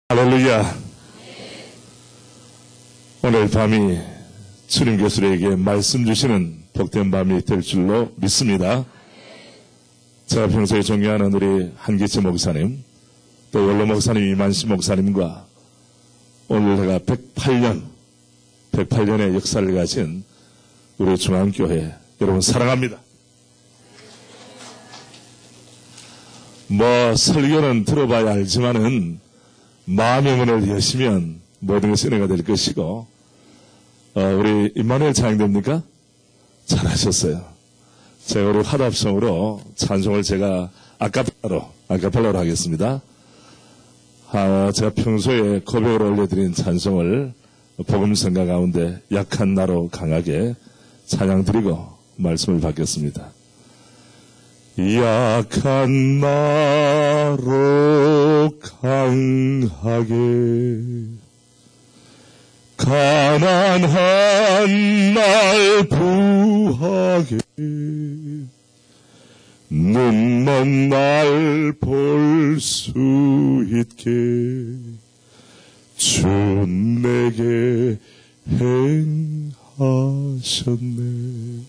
할렐루야. 오늘 밤이 주님 교수에게 말씀 주시는 복된 밤이 될 줄로 믿습니다. 제가 평소에 존경하는 우리 한기치 목사님, 또 원로 목사님 이만시 목사님과 오늘 내가 108년의 역사를 가진 우리 중앙교회 여러분 사랑합니다. 설교는 들어봐야 알지만은 마음의 문을 여시면 모든 것이 은혜가 될 것이고, 우리 임마누엘 찬양됩니까? 잘하셨어요. 제가 우리 화답성으로 찬송을 제가 아카펠라로 하겠습니다. 제가 평소에 고백으로 올려드린 찬송을 복음성가 가운데 약한 나로 강하게 찬양드리고 말씀을 받겠습니다. 약한 나로 강하게 가난한 날 부하게 눈먼 날 볼 수 있게 주 내게 행하셨네.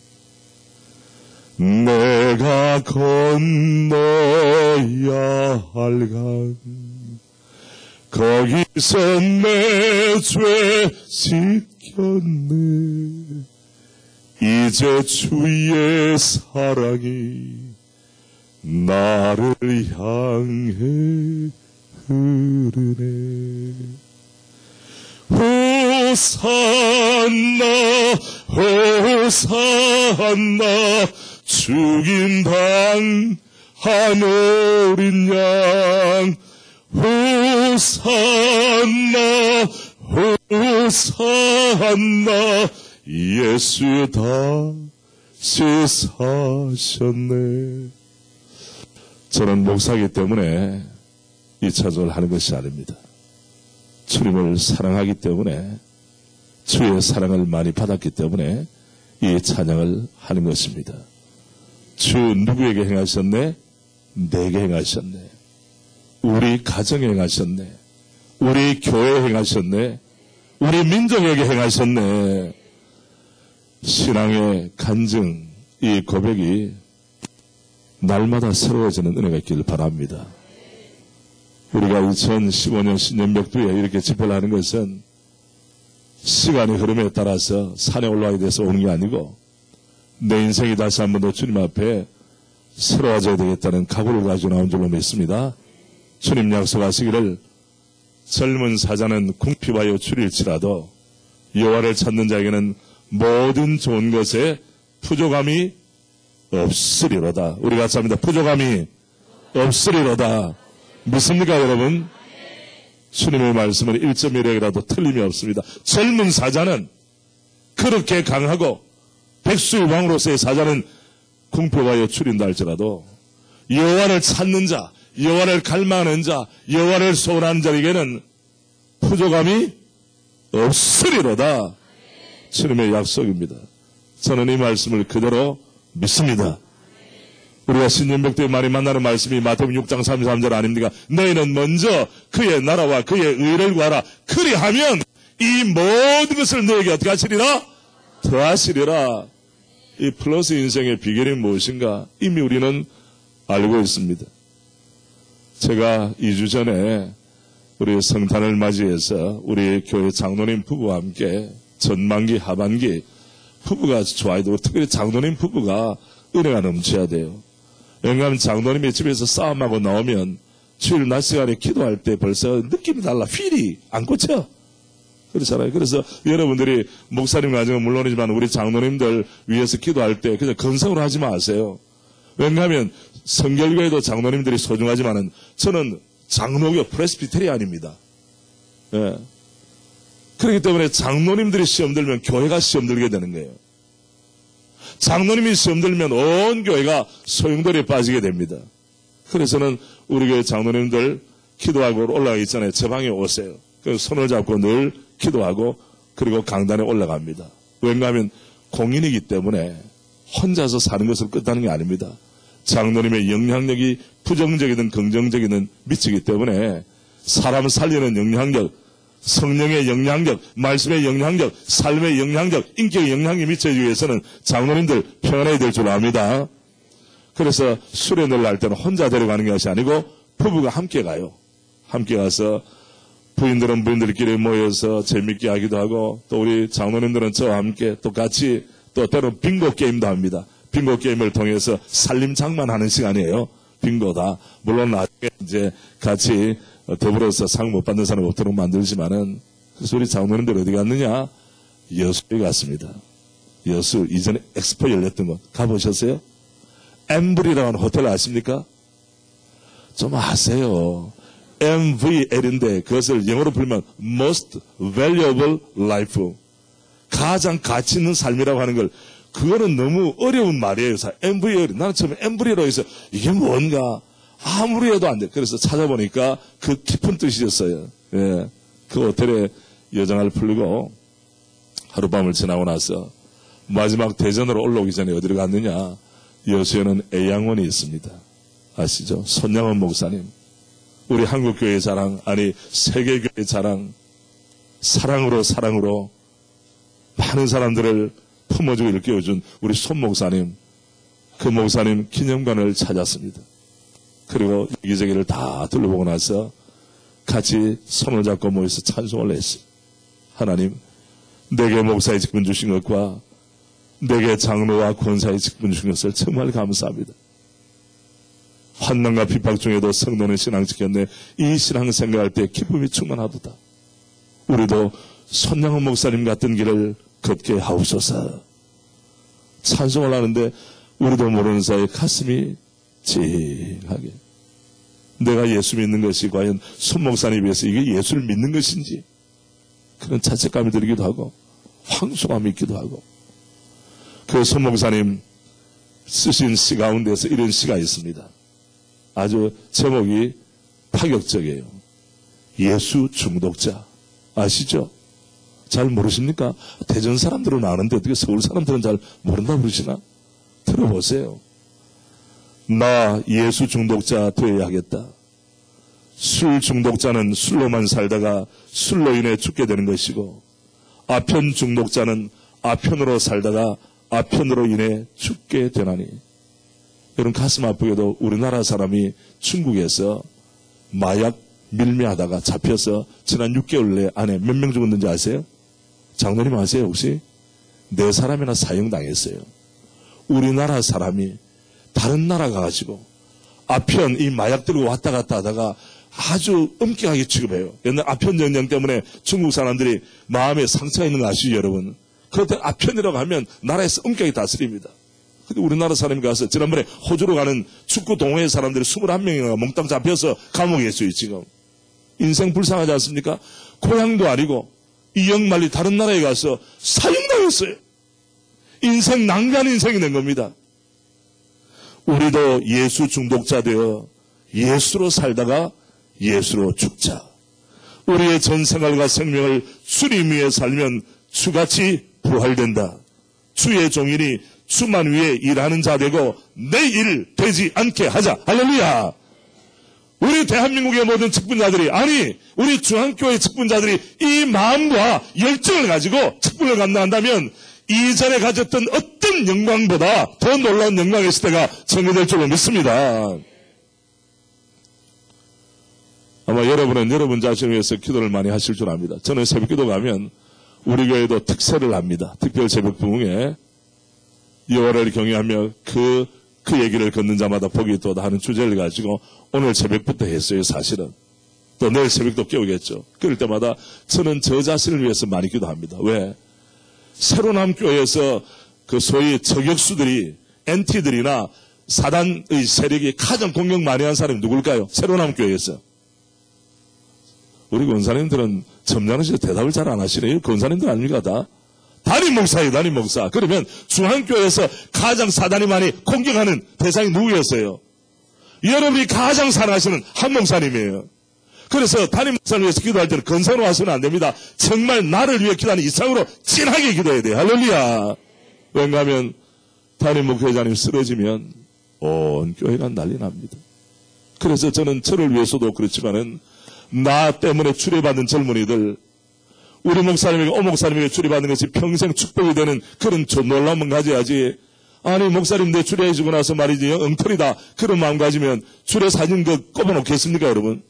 내가 건너야 할 강 거기서 내 죄 씻겼네. 이제 주의 사랑이 나를 향해 흐르네. 호산나 호산나 죽임 당한 어린 양. 호산나 호산나 예수 다시 사셨네. 저는 목사이기 때문에 이 찬송을 하는 것이 아닙니다. 주님을 사랑하기 때문에, 주의 사랑을 많이 받았기 때문에 이 찬양을 하는 것입니다. 주 누구에게 행하셨네? 내게 행하셨네. 우리 가정에 행하셨네. 우리 교회에 행하셨네. 우리 민족에게 행하셨네. 신앙의 간증, 이 고백이 날마다 새로워지는 은혜가 있기를 바랍니다. 우리가 2015년 신년벽두에 이렇게 집회를 하는 것은 시간이 흐름에 따라서 산에 올라가게 돼서 오는 게 아니고, 내 인생이 다시 한 번 더 주님 앞에 새로워져야 되겠다는 각오를 가지고 나온 줄로 믿습니다. 주님 약속하시기를 젊은 사자는 궁핍하여 추릴지라도 여호와를 찾는 자에게는 모든 좋은 것에 부족함이 없으리로다. 우리 같이 합니다. 부족함이 없으리로다. 믿습니까 여러분? 주님의 말씀은 1.1핵이라도 틀림이 없습니다. 젊은 사자는 그렇게 강하고 백수의 왕으로서의 사자는 궁핍하여 추린다 할지라도 여호와를 찾는 자, 여호와를 갈망하는 자, 여호와를 소원하는 자에게는 부족함이 없으리로다. 주님의 약속입니다. 저는 이 말씀을 그대로 믿습니다. 우리가 신년벽두에 많이 만나는 말씀이 마태복음 6장 33절 아닙니까? 너희는 먼저 그의 나라와 그의 의를 구하라. 그리하면 이 모든 것을 너에게 어떻게 하시리라? 더하시리라. 이 플러스 인생의 비결이 무엇인가? 이미 우리는 알고 있습니다. 제가 2주 전에 우리 성탄을 맞이해서 우리 교회 장로님 부부와 함께 전반기 하반기 부부가 좋아야 되고, 특별히 장로님 부부가 은혜가 넘쳐야 돼요. 왜냐하면 장로님이 집에서 싸움하고 나오면 주일 낮 시간에 기도할 때 벌써 느낌이 달라. 필이 안 꽂혀. 그렇잖아요. 그래서 여러분들이 목사님 가정은 물론이지만 우리 장로님들 위해서 기도할 때 그냥 건성으로 하지 마세요. 왜냐하면 성결교회도 장로님들이 소중하지만은 저는 장로교 프레스비테리안입니다. 예. 그렇기 때문에 장로님들이 시험 들면 교회가 시험 들게 되는 거예요. 장로님이 시험 들면 온 교회가 소용돌이에 빠지게 됩니다. 그래서는 우리 교회 장로님들 기도하고 올라가기 전에 제 방에 오세요. 그래서 손을 잡고 늘 기도하고 그리고 강단에 올라갑니다. 왜냐하면 공인이기 때문에 혼자서 사는 것을 끝나는 게 아닙니다. 장로님의 영향력이 부정적이든 긍정적이든 미치기 때문에 사람 살리는 영향력, 성령의 영향력, 말씀의 영향력, 삶의 영향력, 인격의 영향이 미쳐주기 위해서는 장로님들 평안해야 될 줄 압니다. 그래서 수련회를 할 때는 혼자 데려가는 것이 아니고 부부가 함께 가요. 함께 가서 부인들은 부인들끼리 모여서 재밌게 하기도 하고, 또 우리 장로님들은 저와 함께 또 같이 또 때로는 빙고 게임도 합니다. 빙고 게임을 통해서 살림 장만하는 시간이에요. 빙고다. 물론 나중에 이제 같이 더불어서 상 못 받는 사람 없도록 만들지만은, 그래서 우리 장로님들 어디 갔느냐? 여수에 갔습니다. 여수 이전에 엑스포 열렸던 곳 가보셨어요? 엠브리라는 호텔 아십니까? 좀 아세요. MVL인데 그것을 영어로 불면 Most Valuable Life, 가장 가치 있는 삶이라고 하는 걸, 그거는 너무 어려운 말이에요. MVL, 나는 처음에 엠브리라고 해서 이게 뭔가 아무리 해도 안 돼. 그래서 찾아보니까 그 깊은 뜻이었어요. 예. 그 호텔에 여정을 풀고 하룻밤을 지나고 나서 마지막 대전으로 올라오기 전에 어디로 갔느냐? 여수에는 애양원이 있습니다. 아시죠? 손양원 목사님. 우리 한국교회의 자랑, 아니 세계교회의 자랑, 사랑으로 많은 사람들을 품어주고 일깨워준 우리 손 목사님, 그 목사님 기념관을 찾았습니다. 그리고 여기저기를 다 둘러보고 나서 같이 손을 잡고 모여서 찬송을 했어요. 하나님, 내게 목사의 직분 주신 것과 내게 장로와 권사의 직분 주신 것을 정말 감사합니다. 환난과 핍박 중에도 성도는 신앙 지켰네. 이 신앙 생각할 때 기쁨이 충만하도다. 우리도 손양원 목사님 같은 길을 걷게 하옵소서. 찬송을 하는데 우리도 모르는 사이에 가슴이 찡하게, 내가 예수 믿는 것이 과연 손 목사님에 비해서 이게 예수를 믿는 것인지 그런 자책감이 들기도 하고 황송함이 있기도 하고, 그 손 목사님 쓰신 시 가운데서 이런 시가 있습니다. 아주 제목이 파격적이에요. 예수 중독자. 아시죠? 잘 모르십니까? 대전 사람들은 아는데 어떻게 서울 사람들은 잘 모른다 그러시나? 들어보세요. 나 예수 중독자 되어야겠다. 술 중독자는 술로만 살다가 술로 인해 죽게 되는 것이고, 아편 중독자는 아편으로 살다가 아편으로 인해 죽게 되나니. 여러분, 가슴 아프게도 우리나라 사람이 중국에서 마약 밀매하다가 잡혀서 지난 6개월 안에 몇 명 죽었는지 아세요? 장로님 아세요 혹시? 4사람이나 사형당했어요. 우리나라 사람이 다른 나라 가가지고 아편 이 마약 들고 왔다 갔다 하다가 아주 엄격하게 취급해요. 옛날 아편 전쟁 때문에 중국 사람들이 마음에 상처가 있는 거 아시죠 여러분? 그럴 때 아편이라고 하면 나라에서 엄격하게 다스립니다. 근데 우리나라 사람이 가서 지난번에 호주로 가는 축구 동호회 사람들이 21명이나 몽땅 잡혀서 감옥에 있어요 지금. 인생 불쌍하지 않습니까? 고향도 아니고 이영만리 다른 나라에 가서 사형당했어요. 인생 낭비한 인생이 된 겁니다. 우리도 예수 중독자 되어 예수로 살다가 예수로 죽자. 우리의 전 생활과 생명을 주님 위해 살면 주같이 부활된다. 주의 종이니 주만 위해 일하는 자 되고 내 일 되지 않게 하자. 할렐루야. 우리 대한민국의 모든 직분자들이, 아니 우리 중앙교회 직분자들이 이 마음과 열정을 가지고 직분을 감당한다면 이전에 가졌던 어떤 영광보다 더 놀라운 영광의 시대가 전개될 줄로 믿습니다. 아마 여러분은 여러분 자신을 위해서 기도를 많이 하실 줄 압니다. 저는 새벽기도 가면 우리 교회도 특세를 합니다. 특별 새벽 부흥에 여호와를 경외하며 그 얘기를 걷는 자마다 복이 있도다 하는 주제를 가지고 오늘 새벽부터 했어요. 사실은 또 내일 새벽도 깨우겠죠. 그럴 때마다 저는 저 자신을 위해서 많이 기도합니다. 왜? 새로남 교회에서 그 소위 저격수들이, 엔티들이나 사단의 세력이 가장 공격 많이 한 사람이 누굴까요? 새로남 교회에서. 우리 권사님들은 점잖으셔서 대답을 잘 안 하시네요. 권사님들 아닙니까 다? 담임 목사예요, 담임 목사. 그러면 중앙교회에서 가장 사단이 많이 공격하는 대상이 누구였어요? 여러분이 가장 사랑하시는 한 목사님이에요. 그래서 담임 목사를 위해서 기도할 때는 건성으로 하시면 안 됩니다. 정말 나를 위해 기도하는 이상으로 진하게 기도해야 돼요. 할렐루야. 왜냐하면 담임 목회자님 쓰러지면 온 교회가 난리 납니다. 그래서 저는 저를 위해서도 그렇지만은 나 때문에 추례받은 젊은이들, 우리 목사님에게, 목사님에게 추례받는 것이 평생 축복이 되는 그런 놀라움을 가져야지. 아니, 목사님 내 추례해주고 나서 말이지, 엉터리다. 그런 마음 가지면 추례 사진 꼽아놓겠습니까, 여러분?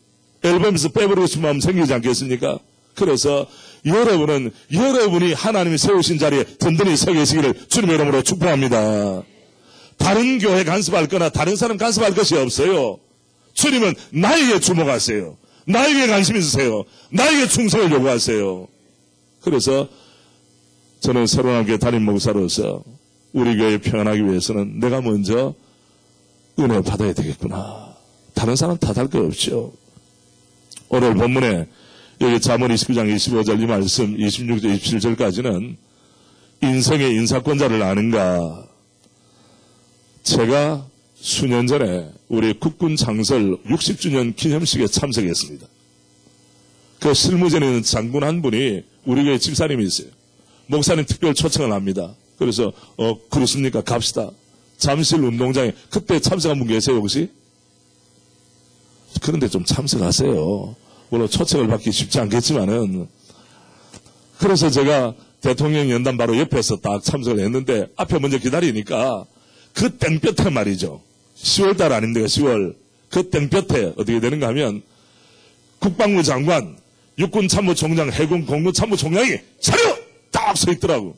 앨범에서 빼버리고 싶은 마음 생기지 않겠습니까? 그래서 여러분은 여러분이 하나님이 세우신 자리에 든든히 서 계시기를 주님의 이름으로 축복합니다. 다른 교회 간섭할 거나 다른 사람 간섭할 것이 없어요. 주님은 나에게 주목하세요. 나에게 관심 있으세요. 나에게 충성을 요구하세요. 그래서 저는 새로운 교회 담임 목사로서 우리 교회 평안하기 위해서는 내가 먼저 은혜 받아야 되겠구나. 다른 사람 탓할 거 없죠. 오늘 본문에 여기 잠언 29장 25절 이 말씀 26절 27절까지는 인생의 인사권자를 아는가. 제가 수년 전에 우리 국군 창설 60주년 기념식에 참석했습니다. 그 실무전에 있는 장군 한 분이 우리 교회 집사님이 있어요. 목사님 특별 초청을 합니다. 그래서 그렇습니까? 갑시다. 잠실 운동장에 그때 참석한 분 계세요 혹시? 그런데 좀 참석하세요. 물론 초청을 받기 쉽지 않겠지만은. 그래서 제가 대통령 연단 바로 옆에서 딱 참석을 했는데 앞에 먼저 기다리니까 그 땡볕에 말이죠. 10월달 아닙니까? 10월. 그 땡볕에 어떻게 되는가 하면 국방부 장관, 육군참모총장, 해군 공무참모총장이 차려! 딱 서 있더라고.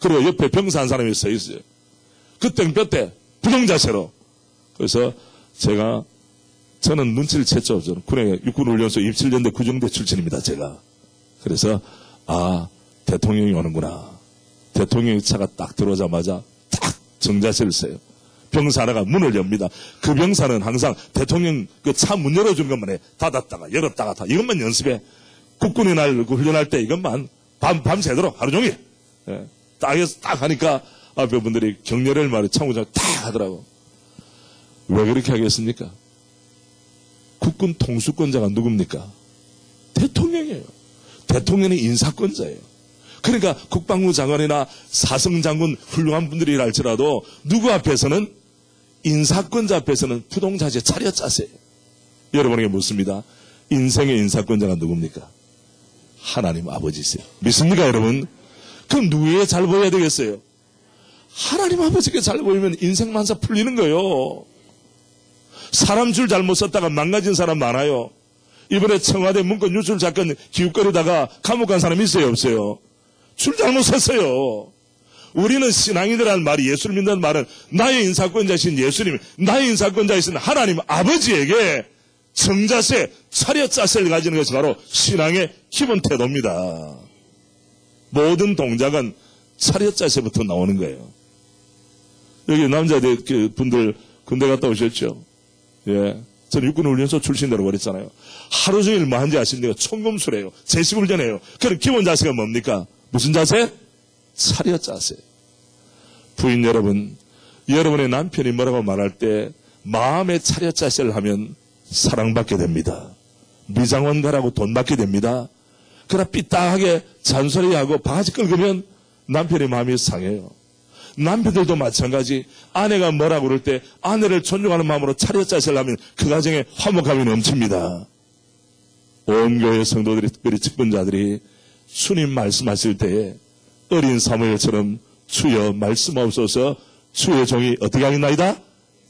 그리고 옆에 병사 한 사람이 서 있어요. 그 땡볕에 부정자세로. 그래서 저는 눈치를 챘죠. 저는 군에 육군훈련소 27년대 구정대 출신입니다. 제가. 그래서 대통령이 오는구나. 대통령이 차가 딱 들어오자마자 딱 정자세를 써요. 병사 하나가 문을 엽니다. 그 병사는 항상 대통령 그 차 문 열어주는 것만 해. 닫았다가 열었다가 다 이것만 연습해. 국군의 날 훈련할 때 이것만 밤새도록 하루 종일. 예. 딱 하니까 앞에 분들이 격려를 말해 참고장 딱 하더라고. 왜 그렇게 하겠습니까? 국군 통수권자가 누굽니까? 대통령이에요. 대통령이 인사권자예요. 그러니까 국방부 장관이나 사성장군 훌륭한 분들이라 할지라도 누구 앞에서는 인사권자 앞에서는 부동자세 차렷자세요. 여러분에게 묻습니다. 인생의 인사권자가 누굽니까? 하나님 아버지세요. 믿습니까 여러분? 그럼 누구에게 잘 보여야 되겠어요? 하나님 아버지께 잘 보이면 인생 만사 풀리는 거예요. 사람 줄 잘못 썼다가 망가진 사람 많아요. 이번에 청와대 문건 유출 사건 기웃거리다가 감옥 간 사람 있어요 없어요? 줄 잘못 썼어요. 우리는 신앙인이라는 말이, 예수를 믿는 말은 나의 인사권자이신 예수님, 나의 인사권자이신 하나님 아버지에게 정자세, 차렷자세를 가지는 것이 바로 신앙의 기본 태도입니다. 모든 동작은 차렷자세부터 나오는 거예요. 여기 남자들 분들 군대 갔다 오셨죠? 예. 저는 육군훈련소 출신이라고 그랬잖아요. 하루 종일 뭐 한지 아십니까? 총검술해요. 제식훈련해요. 그럼 기본 자세가 뭡니까? 무슨 자세? 차렷 자세. 부인 여러분, 여러분의 남편이 뭐라고 말할 때 마음의 차렷 자세를 하면 사랑받게 됩니다. 미장원 가라고 돈 받게 됩니다. 그러나 삐딱하게 잔소리하고 바가지 긁으면 남편의 마음이 상해요. 남편들도 마찬가지. 아내가 뭐라고 그럴 때 아내를 존중하는 마음으로 차렷 자세를 하면 그 가정에 화목함이 넘칩니다. 온 교회 성도들이, 우리 직분자들이 주님 말씀하실 때에 어린 사무엘처럼 주여 말씀하옵소서, 주의 종이 어떻게 하겠나이다?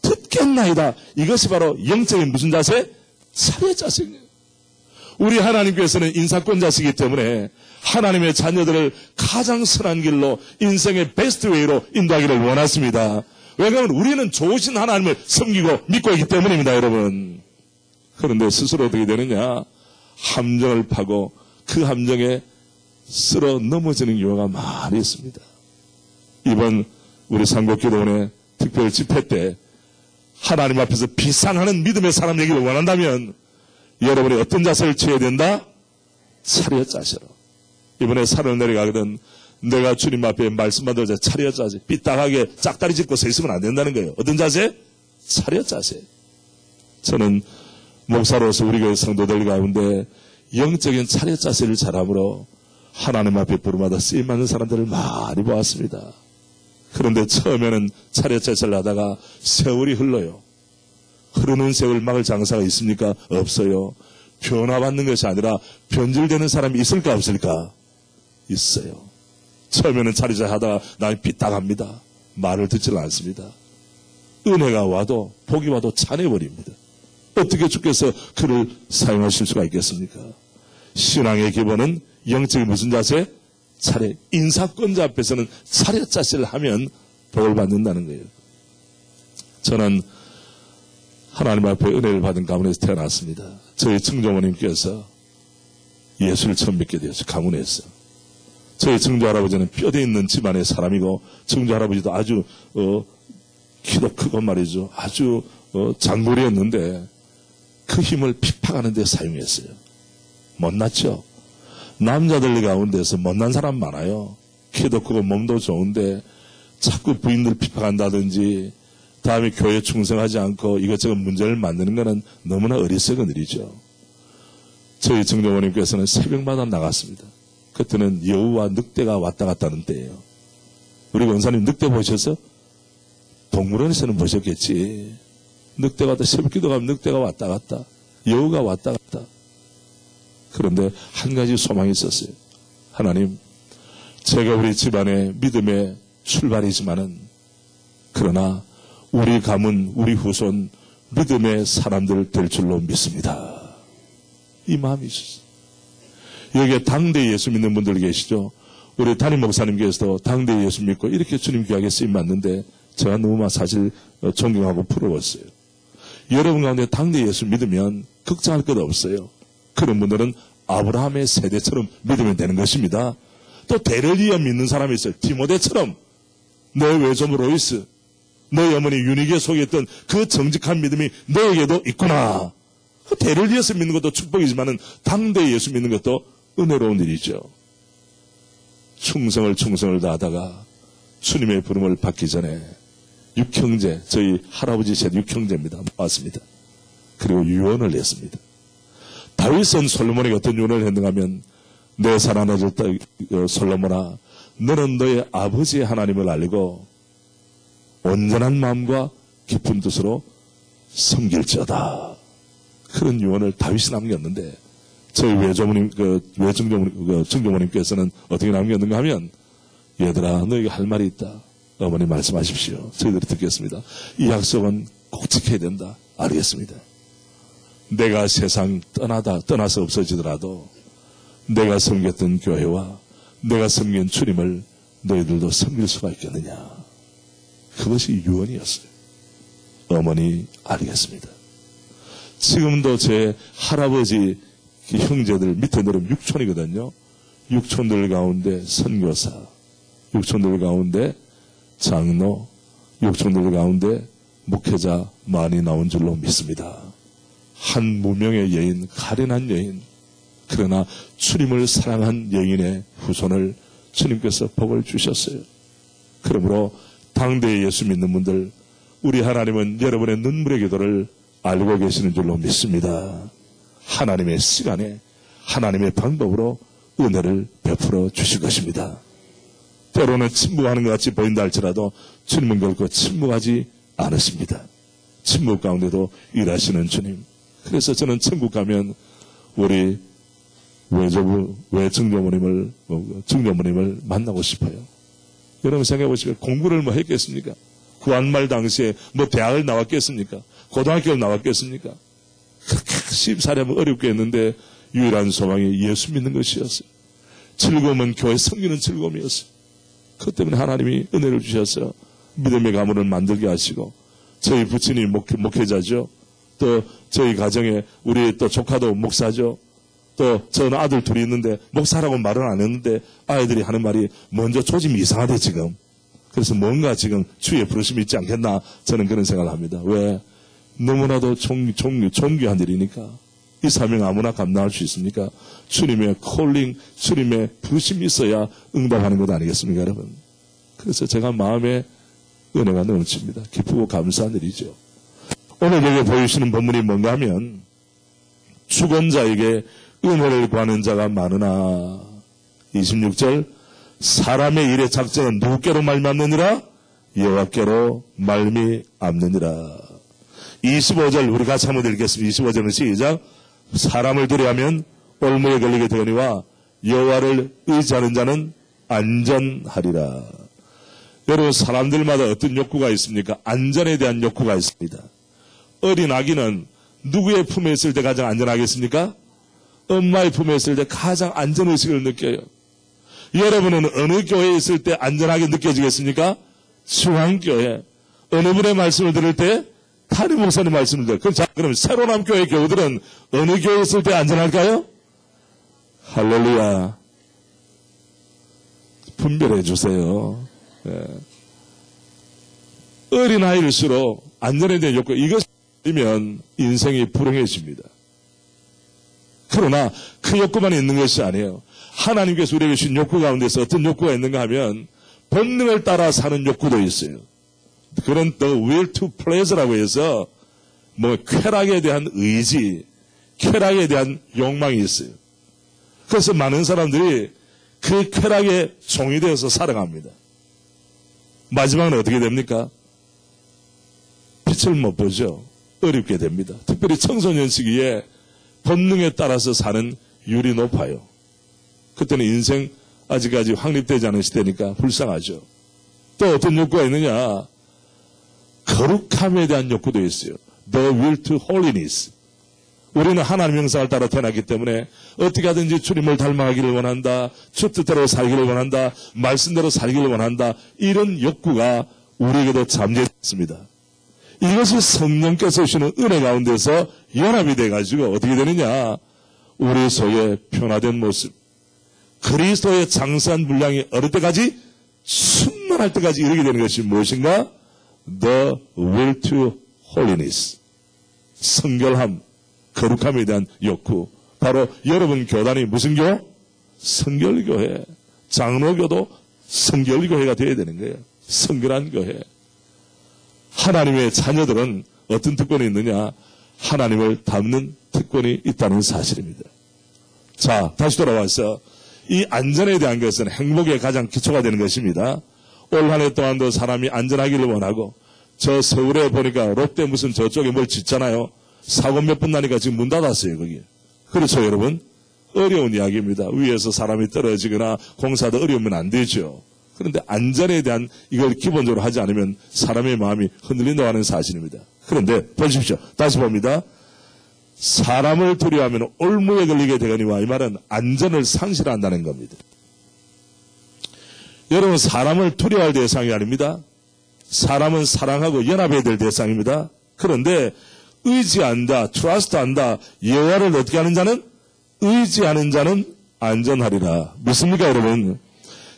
듣겠나이다. 이것이 바로 영적인 무슨 자세? 차렷 자세입니다. 우리 하나님께서는 인사권자시기 때문에 하나님의 자녀들을 가장 선한 길로 인생의 베스트 웨이로 인도하기를 원하십니다. 왜냐하면 우리는 좋으신 하나님을 섬기고 믿고 있기 때문입니다, 여러분. 그런데 스스로 어떻게 되느냐? 함정을 파고 그 함정에 쓸어 넘어지는 경우가 많이 있습니다. 이번 우리 상곡기도원의 특별 집회 때 하나님 앞에서 비상하는 믿음의 사람 얘기를 원한다면 여러분이 어떤 자세를 취해야 된다? 차렷 자세로. 이번에 산을 내려가거든 내가 주님 앞에 말씀받을 때 차렷 자세. 삐딱하게 짝다리 짚고 서 있으면 안 된다는 거예요. 어떤 자세? 차렷 자세. 저는 목사로서 우리 교회 성도들 가운데 영적인 차렷 자세를 잘함으로 하나님 앞에 부름받아 쓰임받는 사람들을 많이 보았습니다. 그런데 처음에는 차렷 자세를 하다가 세월이 흘러요. 흐르는 세월 막을 장사가 있습니까? 없어요. 변화받는 것이 아니라 변질되는 사람이 있을까 없을까? 있어요. 처음에는 차리자 하다가 나는 삐딱합니다. 말을 듣질 않습니다. 은혜가 와도 복이 와도 차내버립니다. 어떻게 주께서 그를 사용하실 수가 있겠습니까? 신앙의 기본은 영적인 무슨 자세? 차례. 인사권자 앞에서는 차례자세를 하면 복을 받는다는 거예요. 저는 하나님 앞에 은혜를 받은 가문에서 태어났습니다. 저희 증조모님께서 예수를 처음 믿게 되었어요. 가문에서. 저희 증조할아버지는 뼈대 있는 집안의 사람이고 증조할아버지도 아주 키도 크고 말이죠. 아주 장골이었는데 그 힘을 핍박하는 데 사용했어요. 못났죠. 남자들 가운데서 못난 사람 많아요. 키도 크고 몸도 좋은데 자꾸 부인들 핍박한다든지 다음에 교회에 충성하지 않고 이것저것 문제를 만드는 것은 너무나 어리석은 일이죠. 저희 증조모님께서는 새벽마다 나갔습니다. 그때는 여우와 늑대가 왔다 갔다 하는 때예요. 우리 원사님 늑대 보셔서 동물원에서는 보셨겠지. 늑대가 왔다, 새벽기도 가면 늑대가 왔다 갔다, 여우가 왔다 갔다. 그런데 한 가지 소망이 있었어요. 하나님, 제가 우리 집안의 믿음의 출발이지만은 그러나 우리 가문, 우리 후손 믿음의 사람들 될 줄로 믿습니다. 이 마음이 있었어요. 여기에 당대 예수 믿는 분들 계시죠? 우리 담임 목사님께서도 당대 예수 믿고 이렇게 주님 귀하게 쓰임 받는데 제가 너무 사실 존경하고 부러웠어요. 여러분 가운데 당대 예수 믿으면 걱정할 것 없어요. 그런 분들은 아브라함의 세대처럼 믿으면 되는 것입니다. 또 대를 이어 믿는 사람이 있어요. 디모데처럼 내 외조모 로이스, 너희 어머니 유니게 속에 있던 그 정직한 믿음이 너에게도 있구나. 그 대를 이어서 믿는 것도 축복이지만은 당대 예수 믿는 것도 은혜로운 일이죠. 충성을 다하다가 주님의 부름을 받기 전에 육형제, 저희 할아버지 셋 육형제입니다. 왔습니다. 그리고 유언을 했습니다. 다윗은 솔로몬에게 어떤 유언을 했는가 하면 내 사랑하는 아들 솔로몬아, 너는 너의 아버지의 하나님을 알고 온전한 마음과 깊은 뜻으로 섬길지어다. 그런 유언을 다윗이 남겼는데 저희 외조모님, 증조모님께서는 어떻게 남겼는가 하면 얘들아, 너에게 할 말이 있다. 어머니 말씀하십시오. 저희들이 듣겠습니다. 이 약속은 꼭 지켜야 된다. 알겠습니다. 내가 세상 떠나서 없어지더라도 내가 섬겼던 교회와 내가 섬긴 주님을 너희들도 섬길 수가 있겠느냐. 그것이 유언이었어요. 어머니 알겠습니다. 지금도 제 할아버지 형제들 밑에 내려면 육촌이거든요. 육촌들 가운데 선교사, 육촌들 가운데 장로, 육촌들 가운데 목회자 많이 나온 줄로 믿습니다. 한 무명의 여인, 가련한 여인, 그러나 주님을 사랑한 여인의 후손을 주님께서 복을 주셨어요. 그러므로 당대에 예수 믿는 분들, 우리 하나님은 여러분의 눈물의 기도를 알고 계시는 줄로 믿습니다. 하나님의 시간에 하나님의 방법으로 은혜를 베풀어 주실 것입니다. 때로는 침묵하는 것 같이 보인다 할지라도 주님은 결코 침묵하지 않으십니다. 침묵 가운데도 일하시는 주님. 그래서 저는 천국 가면 우리 증조모님을 만나고 싶어요. 여러분 생각해 보시면 공부를 뭐 했겠습니까? 구한말 당시에 뭐 대학을 나왔겠습니까? 고등학교를 나왔겠습니까? 그렇게 시집살이하면 어렵게 했는데 유일한 소망이 예수 믿는 것이었어요. 즐거움은 교회 섬기는 즐거움이었어요. 그것 때문에 하나님이 은혜를 주셔서 믿음의 가문을 만들게 하시고 저희 부친이 목회자죠. 또 저희 가정에 우리 또 조카도 목사죠. 또 저는 아들 둘이 있는데 목사라고 말은 안 했는데 아이들이 하는 말이 먼저 조짐이 이상하대 지금. 그래서 뭔가 지금 주의 부르심이 있지 않겠나 저는 그런 생각을 합니다. 왜? 너무나도 존귀한 일이니까. 이 사명 아무나 감당할 수 있습니까? 주님의 콜링, 주님의 부르심이 있어야 응답하는 것 아니겠습니까, 여러분? 그래서 제가 마음에 은혜가 넘칩니다. 기쁘고 감사한 일이죠. 오늘 여기 보여주시는 본문이 뭔가 하면 죽은 자에게 은혜를 구하는 자가 많으나 26절 사람의 일의 작정은 누구께로 말미암느니라? 여호와께로 말미암느니라. 25절 우리 같이 한번 읽겠습니다. 25절은 시작. 사람을 두려워하면 올무에 걸리게 되거니와 여호와를 의지하는 자는 안전하리라. 여러분, 사람들마다 어떤 욕구가 있습니까? 안전에 대한 욕구가 있습니다. 어린 아기는 누구의 품에 있을 때 가장 안전하겠습니까? 엄마의 품에 있을 때 가장 안전의식을 느껴요. 여러분은 어느 교회에 있을 때 안전하게 느껴지겠습니까? 중앙교회. 어느 분의 말씀을 들을 때? 담임 목사님 말씀을 들을 때. 그럼 새로남 교회 교우들은 어느 교회에 있을 때 안전할까요? 할렐루야. 분별해 주세요. 예. 어린아이일수록 안전에 대한 욕구, 이것이면 인생이 불행해집니다. 그러나 그 욕구만 있는 것이 아니에요. 하나님께서 우리에게 주신 욕구 가운데서 어떤 욕구가 있는가 하면 본능을 따라 사는 욕구도 있어요. 그런 the will to please라고 해서 쾌락에 대한 의지, 쾌락에 대한 욕망이 있어요. 그래서 많은 사람들이 그 쾌락에 종이 되어서 살아갑니다. 마지막은 어떻게 됩니까? 빛을 못 보죠. 어렵게 됩니다. 특별히 청소년 시기에 본능에 따라서 사는 율이 높아요. 그때는 인생 아직까지 확립되지 않은 시대니까 불쌍하죠. 또 어떤 욕구가 있느냐? 거룩함에 대한 욕구도 있어요. The will to holiness. 우리는 하나님 형상을 따라 태어났기 때문에 어떻게 하든지 주님을 닮아가기를 원한다. 주 뜻대로 살기를 원한다. 말씀대로 살기를 원한다. 이런 욕구가 우리에게도 잠재해 있습니다. 이것이 성령께서 주시는 은혜 가운데서 연합이 돼가지고 어떻게 되느냐? 우리 속에 변화된 모습, 그리스도의 장수한 분량이 어느 때까지? 충만할 때까지 이르게 되는 것이 무엇인가? The will to holiness. 성결함, 거룩함에 대한 욕구. 바로 여러분 교단이 무슨 교? 성결교회. 장로교도 성결교회가 되어야 되는 거예요. 성결한 교회. 하나님의 자녀들은 어떤 특권이 있느냐? 하나님을 닮는 특권이 있다는 사실입니다. 자, 다시 돌아와서 이 안전에 대한 것은 행복의 가장 기초가 되는 것입니다. 올 한 해 동안도 사람이 안전하기를 원하고, 저 서울에 보니까 롯데 무슨 저쪽에 뭘 짓잖아요. 사고 몇 번 나니까 지금 문 닫았어요, 거기. 그렇죠, 여러분? 어려운 이야기입니다. 위에서 사람이 떨어지거나 공사도 어려우면 안 되죠. 그런데 안전에 대한 이걸 기본적으로 하지 않으면 사람의 마음이 흔들린다고 하는 사실입니다. 그런데 보십시오. 다시 봅니다. 사람을 두려워하면 올무에 걸리게 되거니와, 이 말은 안전을 상실한다는 겁니다. 여러분, 사람을 두려워할 대상이 아닙니다. 사람은 사랑하고 연합해야 될 대상입니다. 그런데 의지한다, 트러스트한다, 여호와를 어떻게 하는 자는? 의지하는 자는 안전하리라. 믿습니까, 여러분?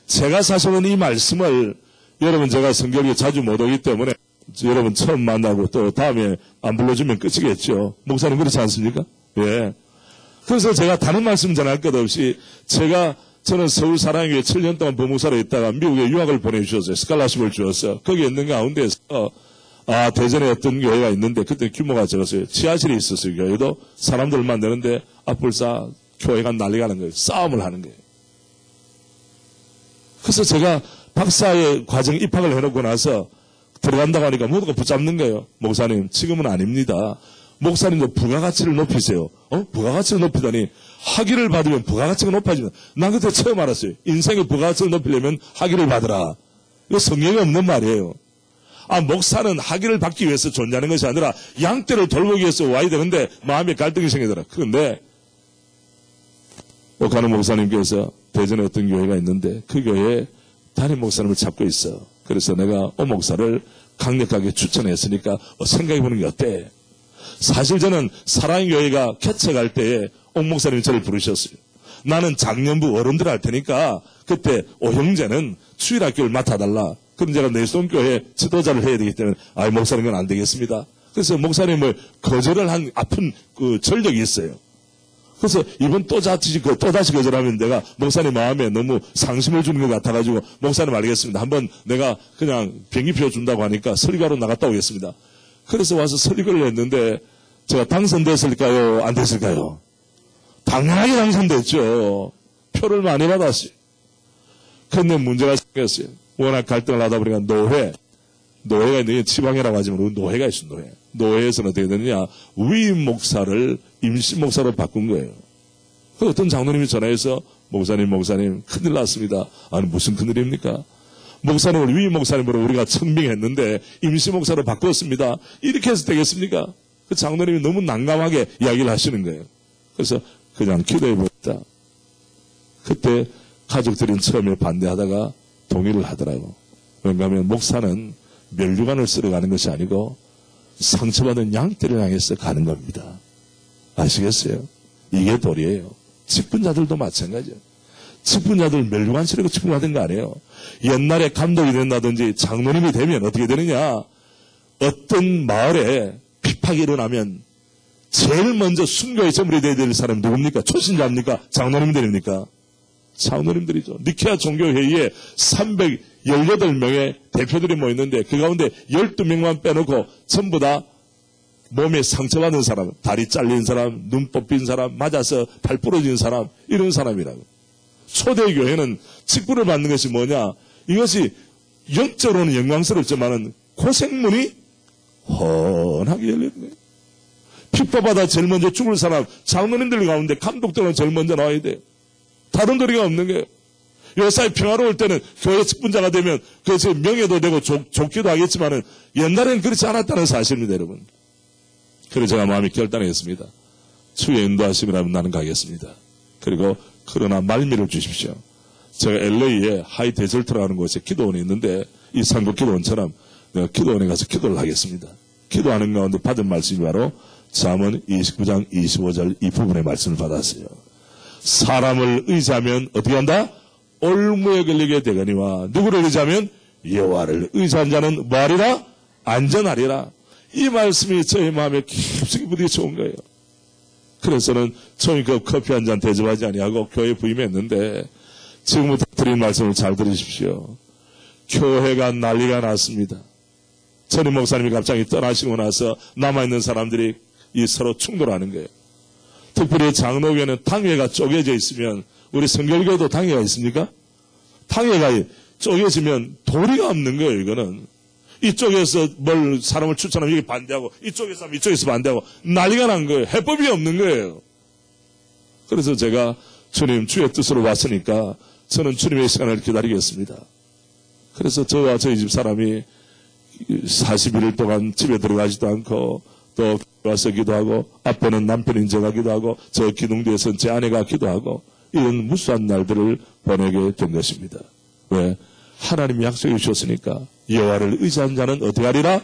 제가 사실은 이 말씀을, 여러분, 제가 성경에 자주 못 오기 때문에 여러분 처음 만나고 또 다음에 안 불러주면 끝이겠죠. 목사님 그렇지 않습니까? 예. 그래서 제가 다른 말씀 전할 것 없이 저는 서울 사랑교회 7년 동안 부목사로 있다가 미국에 유학을 보내주셨어요. 스칼라십을 주었어요. 거기에 있는 가운데서 대전에 어떤 교회가 있는데 그때 규모가 적었어요. 지하실이 있었어요. 교회도 사람들만 되는데 앞불사 교회가 난리가 나는 거예요. 싸움을 하는 거예요. 그래서 제가 박사의 과정 입학을 해놓고 나서 들어간다고 하니까 모두가 붙잡는 거예요. 목사님, 지금은 아닙니다. 목사님도 부가가치를 높이세요. 부가가치를 높이다니 학위를 받으면 부가가치가 높아집니다. 난 그때 처음 알았어요. 인생의 부가가치를 높이려면 학위를 받으라. 이거 성경에 없는 말이에요. 목사는 학위를 받기 위해서 존재하는 것이 아니라 양떼를 돌보기 위해서 와야 되는데 마음에 갈등이 생기더라. 그런데 오카노 목사님께서 대전에 어떤 교회가 있는데 그 교회에 담임 목사님을 찾고 있어. 그래서 내가 목사를 강력하게 추천했으니까 생각해보는 게 어때? 사실 저는 사랑의 교회가 개척할 때에 목사님이 저를 부르셨어요. 나는 작년부 어른들 할 테니까 그때 형제는 주일학교를 맡아달라. 그럼 제가 내손교회 지도자를 해야 되기 때문에 목사님은 안 되겠습니다. 그래서 목사님을 거절을 한 아픈 그 전력이 있어요. 그래서 이번 또다시 거절하면 내가 목사님 마음에 너무 상심을 주는 것 같아가지고 목사님 알겠습니다. 한번 내가 그냥 병기표 준다고 하니까 설교하러 나갔다 오겠습니다. 그래서 와서 설교를 했는데 제가 당선됐을까요? 안 됐을까요? 당연하게 당선됐죠. 표를 많이 받았어요. 그런데 문제가 생겼어요. 워낙 갈등을 하다 보니까 노회가 있는 게 지방이라고 하지만 노회가 있어요. 노회에서는 어떻게 되느냐, 위임 목사를 임시 목사로 바꾼 거예요. 그 어떤 장로님이 전화해서 목사님 큰일 났습니다. 아니 무슨 큰일입니까? 목사님을 위 목사님으로 우리가 청빙했는데 임시 목사로 바꿨습니다. 이렇게 해서 되겠습니까? 그 장로님이 너무 난감하게 이야기를 하시는 거예요. 그래서 그냥 기도해보겠다. 그때 가족들은 처음에 반대하다가 동의를 하더라고. 왜냐하면 목사는 면류관을 쓰러 가는 것이 아니고 상처받은 양떼를 향해서 가는 겁니다. 아시겠어요? 이게 도리예요. 직분자들도 마찬가지예요. 직분자들 면류관 쓰려고 직분받은 거 아니에요. 옛날에 감독이 된다든지 장로님이 되면 어떻게 되느냐. 어떤 마을에 핍박이 일어나면 제일 먼저 순교의 제물이 되어야 될 사람이 누굽니까? 초신자입니까? 장로님들입니까? 장로님들이죠. 니케아 종교회의에 318명의 대표들이 모였는데 그 가운데 12명만 빼놓고 전부 다 몸에 상처받은 사람, 다리 잘린 사람, 눈 뽑힌 사람, 맞아서 팔 부러진 사람, 이런 사람이라고. 초대교회는 직분을 받는 것이 뭐냐? 이것이 영적으로는 영광스럽지만은 고생문이 훤하게 열렸네. 핍박받아 제일 먼저 죽을 사람, 장로님들 가운데 감독들은 제일 먼저 나와야 돼. 다른 도리가 없는 거예요. 요사이 평화로울 때는 교회 직분자가 되면 그것이 명예도 되고 좋기도 하겠지만은 옛날에는 그렇지 않았다는 사실입니다, 여러분. 그래서 제가 마음이 결단했습니다. 주의 인도하심이라면 나는 가겠습니다. 그리고 그러나 말미를 주십시오. 제가 LA에 하이 데절트라는 곳에 기도원이 있는데 이 상급 기도원처럼 내가 기도원에 가서 기도를 하겠습니다. 기도하는 가운데 받은 말씀이 바로 잠언 29장 25절 이 부분의 말씀을 받았어요. 사람을 의지하면 어떻게 한다? 올무에 걸리게 되거니와 누구를 의지하면 여호와를 의지한 자는 뭐하리라? 안전하리라. 이 말씀이 저의 마음에 깊숙이 부딪혀온 거예요. 그래서는 종이컵 커피 한 잔 대접하지 아니하고 교회에 부임했는데 지금부터 드린 말씀을 잘 들으십시오. 교회가 난리가 났습니다. 전임 목사님이 갑자기 떠나시고 나서 남아있는 사람들이 이 서로 충돌하는 거예요. 특별히 장로교회는 당회가 쪼개져 있으면 우리 성결교회도 당회가 있습니까? 당회가 쪼개지면 도리가 없는 거예요. 이거는 이쪽에서 뭘 사람을 추천하면 여기 반대하고 이쪽에서 하면 이쪽에서 반대하고 난리가 난 거예요. 해법이 없는 거예요. 그래서 제가 주님 주의 뜻으로 왔으니까 저는 주님의 시간을 기다리겠습니다. 그래서 저와 저희 집 사람이 41일 동안 집에 들어가지도 않고 또 와서 기도하고 앞에는 남편인 제가 기도하고 저 기둥 뒤에서는 제 아내가 기도하고 이런 무수한 날들을 보내게 된 것입니다. 왜? 하나님이 약속해 주셨으니까 여호와를 의지한 자는 어떻게 하리라?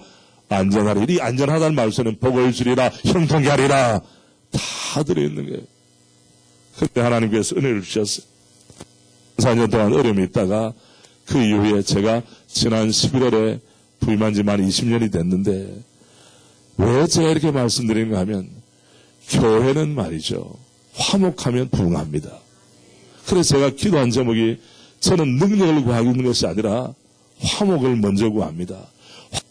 안전하리라. 이 안전하다는 말씀은 복을 주리라, 형통케 하리라 다 들어있는 거예요. 그때 하나님께서 은혜를 주셨어요. 4년 동안 어려움이 있다가 그 이후에 제가 지난 11월에 부임한 지 만 20년이 됐는데 왜 제가 이렇게 말씀드리는가 하면 교회는 말이죠. 화목하면 부흥합니다. 그래서 제가 기도한 제목이 저는 능력을 구하는 것이 아니라 화목을 먼저 구합니다.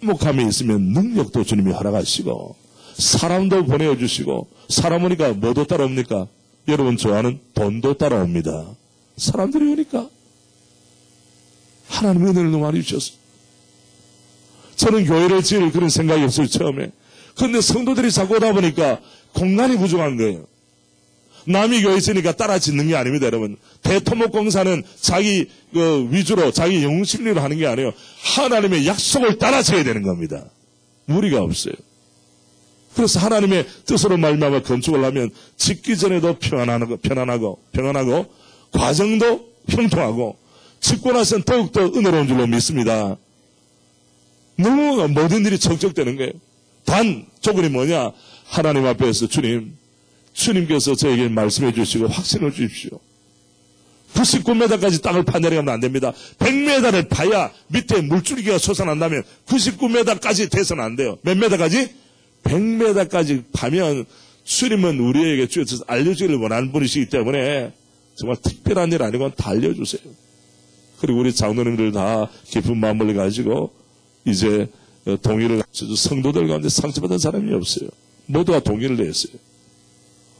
화목함이 있으면 능력도 주님이 허락하시고 사람도 보내주시고 사람 오니까 뭐도 따라옵니까? 여러분 좋아하는 돈도 따라옵니다. 사람들이 오니까 하나님의 은혜를 너무 많이 주셨어요. 저는 교회를 지을 그런 생각이 없어요. 처음에. 그런데 성도들이 자꾸 오다 보니까 공간이 부족한 거예요. 남이 교회 있으니까 따라 짓는 게 아닙니다, 여러분. 대토목공사는 자기 위주로 자기 영웅심리로 하는 게 아니에요. 하나님의 약속을 따라 져야 되는 겁니다. 무리가 없어요. 그래서 하나님의 뜻으로 말미암아 건축을 하면 짓기 전에도 편안하고 과정도 형통하고 짓고 나서는 더욱더 은혜로운 줄로 믿습니다. 너무 모든 일이 적적되는 거예요. 단 조건이 뭐냐? 하나님 앞에서 주님께서 저에게 말씀해 주시고 확신을 주십시오. 99m까지 땅을 파내려가면 안 됩니다. 100m를 파야 밑에 물줄기가 솟아난다면 99m까지 돼서는 안 돼요. 몇 m까지? 100m까지 파면 주님은 우리에게 주께서 알려주기를 원하는 분이시기 때문에 정말 특별한 일 아니고 다 알려주세요. 그리고 우리 장로님들 다 깊은 마음을 가지고 이제 동의를 하셔서 성도들 가운데 상처받은 사람이 없어요. 모두가 동의를 했어요.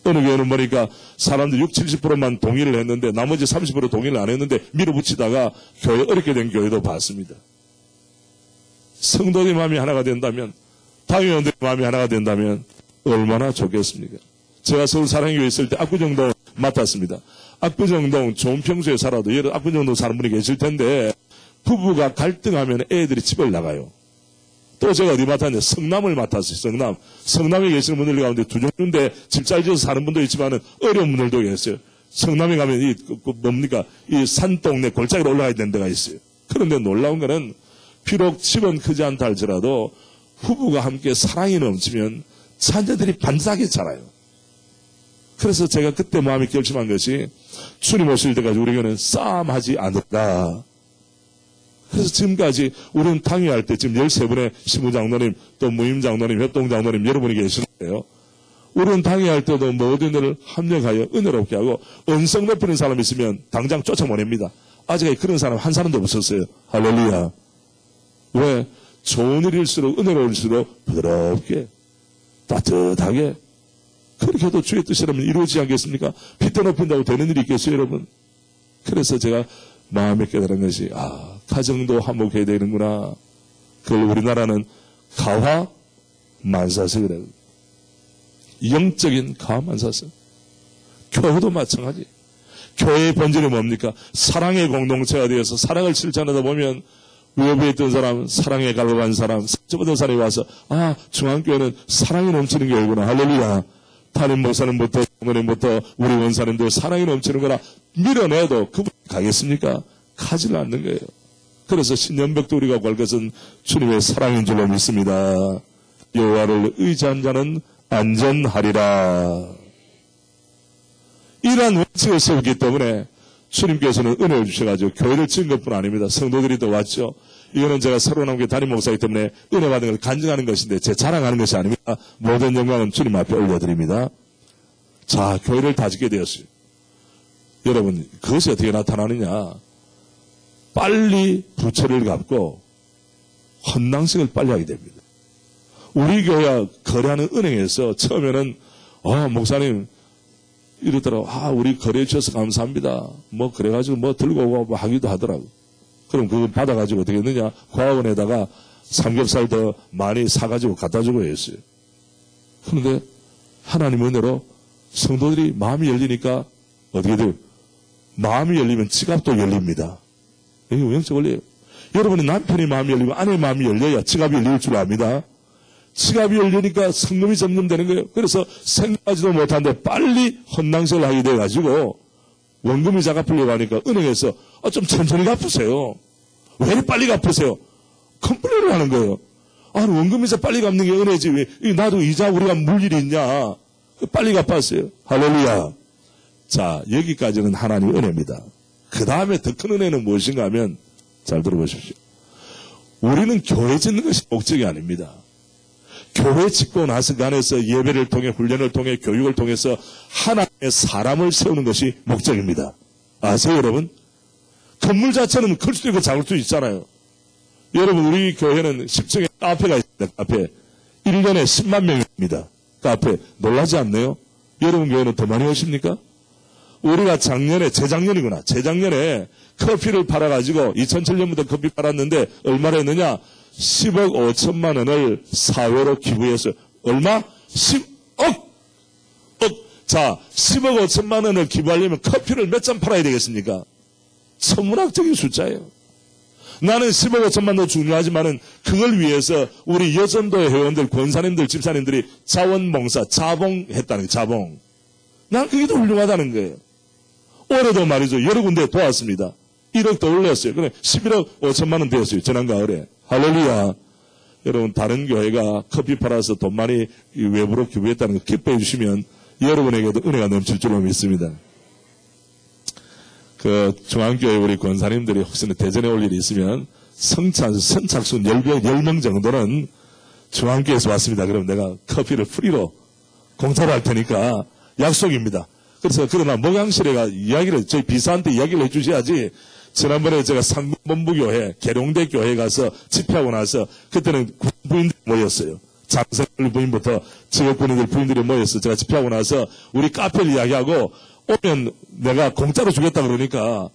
어느 교회는 보니까 사람들 60, 70%만 동의를 했는데 나머지 30% 동의를 안 했는데 밀어붙이다가 교회 어렵게 된 교회도 봤습니다. 성도의 마음이 하나가 된다면 당회원들의 마음이 하나가 된다면 얼마나 좋겠습니까? 제가 서울 사랑교회 있을 때 압구정동 맡았습니다. 압구정동 좋은 평소에 살아도 예를 압구정동 사는 분이 계실 텐데 부부가 갈등하면 애들이 집을 나가요. 또 제가 어디 맡았냐? 성남을 맡았어요. 성남에 계시는 분들 가운데 두 종류인데 집 잘 지어서 사는 분도 있지만 어려운 분들도 계세요. 성남에 가면 이 산동네 골짜기로 올라가야 되는 데가 있어요. 그런데 놀라운 거는 비록 집은 크지 않다 할지라도 부부가 함께 사랑이 넘치면 자녀들이 반짝하게 자라요. 그래서 제가 그때 마음이 결심한 것이 주님 오실 때까지 우리 교회는 싸움하지 않을까. 그래서 지금까지 우리는 당회할 때 지금 13분의 신부장로님, 또 무임장로님, 협동장로님 여러분이 계시는데요. 우리는 당회할 때도 모든 일을 합력하여 은혜롭게 하고 언성 높이는 사람 있으면 당장 쫓아보냅니다. 아직까지 그런 사람 한 사람도 없었어요. 할렐루야. 왜? 좋은 일일수록 은혜로울수록 부드럽게 따뜻하게 그렇게 해도 주의 뜻이라면 이루어지지 않겠습니까? 핏대 높인다고 되는 일이 있겠어요, 여러분? 그래서 제가 마음에 깨달은 것이 가정도 화목해야 되는구나. 그걸 우리나라는 가화만사서 그래요. 영적인 가화만사서. 교회도 마찬가지. 교회의 본질이 뭡니까? 사랑의 공동체가 되어서 사랑을 실천하다 보면 외부에 있던 사람, 사랑에 갈급한 사람, 상처받은 사람이 와서 중앙교회는 사랑이 넘치는 교회구나. 할렐루야. 담임 목사님부터 장로님부터 우리 원사님들 사랑이 넘치는 거라 밀어내도 그분이 가겠습니까? 가지를 않는 거예요. 그래서 신년벽도 우리가 갈 것은 주님의 사랑인 줄로 믿습니다. 여호와를 의지한 자는 안전하리라. 이러한 원칙을 세우기 때문에 주님께서는 은혜를 주셔가지고 교회를 지은 것뿐 아닙니다. 성도들이 또 왔죠. 이거는 제가 새로 나온 게 담임 목사이기 때문에 은혜 받은 걸 간증하는 것인데 제 자랑하는 것이 아닙니다. 모든 영광은 주님 앞에 올려드립니다. 자, 교회를 다 짓게 되었어요. 여러분, 그것이 어떻게 나타나느냐? 빨리 부채를 갚고 헌당식을 빨리 하게 됩니다. 우리 교회가 거래하는 은행에서 처음에는 목사님 이러더라고. 우리 거래해 주셔서 감사합니다. 그래가지고 들고 오고 하기도 하더라고. 그럼 그거 받아가지고 어떻게 했느냐? 고아원에다가 삼겹살 더 많이 사가지고 갖다 주고 했어요. 그런데 하나님 은혜로 성도들이 마음이 열리니까 어떻게 돼요? 마음이 열리면 지갑도 열립니다. 이게 영적 원리예요. 여러분의 남편의 마음이 열리면 아내의 마음이 열려야 지갑이 열릴 줄 압니다. 지갑이 열리니까 성금이 점점 되는 거예요. 그래서 생각하지도 못하는데 빨리 헌당식을 하게 돼가지고 원금이 갚으려고 하니까 은행에서 좀 천천히 갚으세요. 왜 이렇게 빨리 갚으세요? 컴플레인을 하는 거예요. 원금이자 빨리 갚는 게 은혜지. 왜 나도 이자 우리가 물 일이 있냐. 빨리 갚았어요. 할렐루야. 자, 여기까지는 하나님의 은혜입니다. 그 다음에 더 큰 은혜는 무엇인가 하면 잘 들어보십시오. 우리는 교회 짓는 것이 목적이 아닙니다. 교회 짓고 나서 그 안에서 예배를 통해 훈련을 통해 교육을 통해서 하나님의 사람을 세우는 것이 목적입니다. 아세요, 여러분? 건물 자체는 클 수도 있고 작을 수도 있잖아요. 여러분, 우리 교회는 10층에 카페가 있습니다. 카페. 1년에 10만 명입니다. 카페. 놀라지 않네요? 여러분 교회는 더 많이 오십니까? 우리가 재작년에 커피를 팔아가지고 2007년부터 커피 팔았는데 얼마나 했느냐? 10억 5천만 원을 사회로 기부했어요. 얼마? 10억! 자, 10억 5천만 원을 기부하려면 커피를 몇 잔 팔아야 되겠습니까? 천문학적인 숫자예요. 나는 10억 5천만 원 중요하지만은 그걸 위해서 우리 여전도의 회원들, 권사님들, 집사님들이 자원봉사, 자봉했다는 거예요. 자봉. 난 그게 더 훌륭하다는 거예요. 올해도 말이죠. 여러 군데 도왔습니다. 1억 더 올렸어요. 그래 11억 5천만 원 되었어요. 지난 가을에. 할렐루야. 여러분, 다른 교회가 커피 팔아서 돈 많이 외부로 기부했다는 거 기뻐해 주시면 여러분에게도 은혜가 넘칠 줄로 믿습니다. 중앙교회 우리 권사님들이 혹시나 대전에 올 일이 있으면 선착순 10명 정도는 중앙교회에서 왔습니다. 그럼 내가 커피를 프리로 공짜로 할 테니까 약속입니다. 그래서 그러나 목양실에가 저희 비서한테 이야기를 해주셔야지. 지난번에 제가 상본부교회, 계룡대 교회 가서 집회하고 나서 그때는 부인들이 모였어요. 장성들 부인부터 지역군인들 부인들이 모였어요. 제가 집회하고 나서 우리 카페를 이야기하고 오면 내가 공짜로 주겠다 그러니까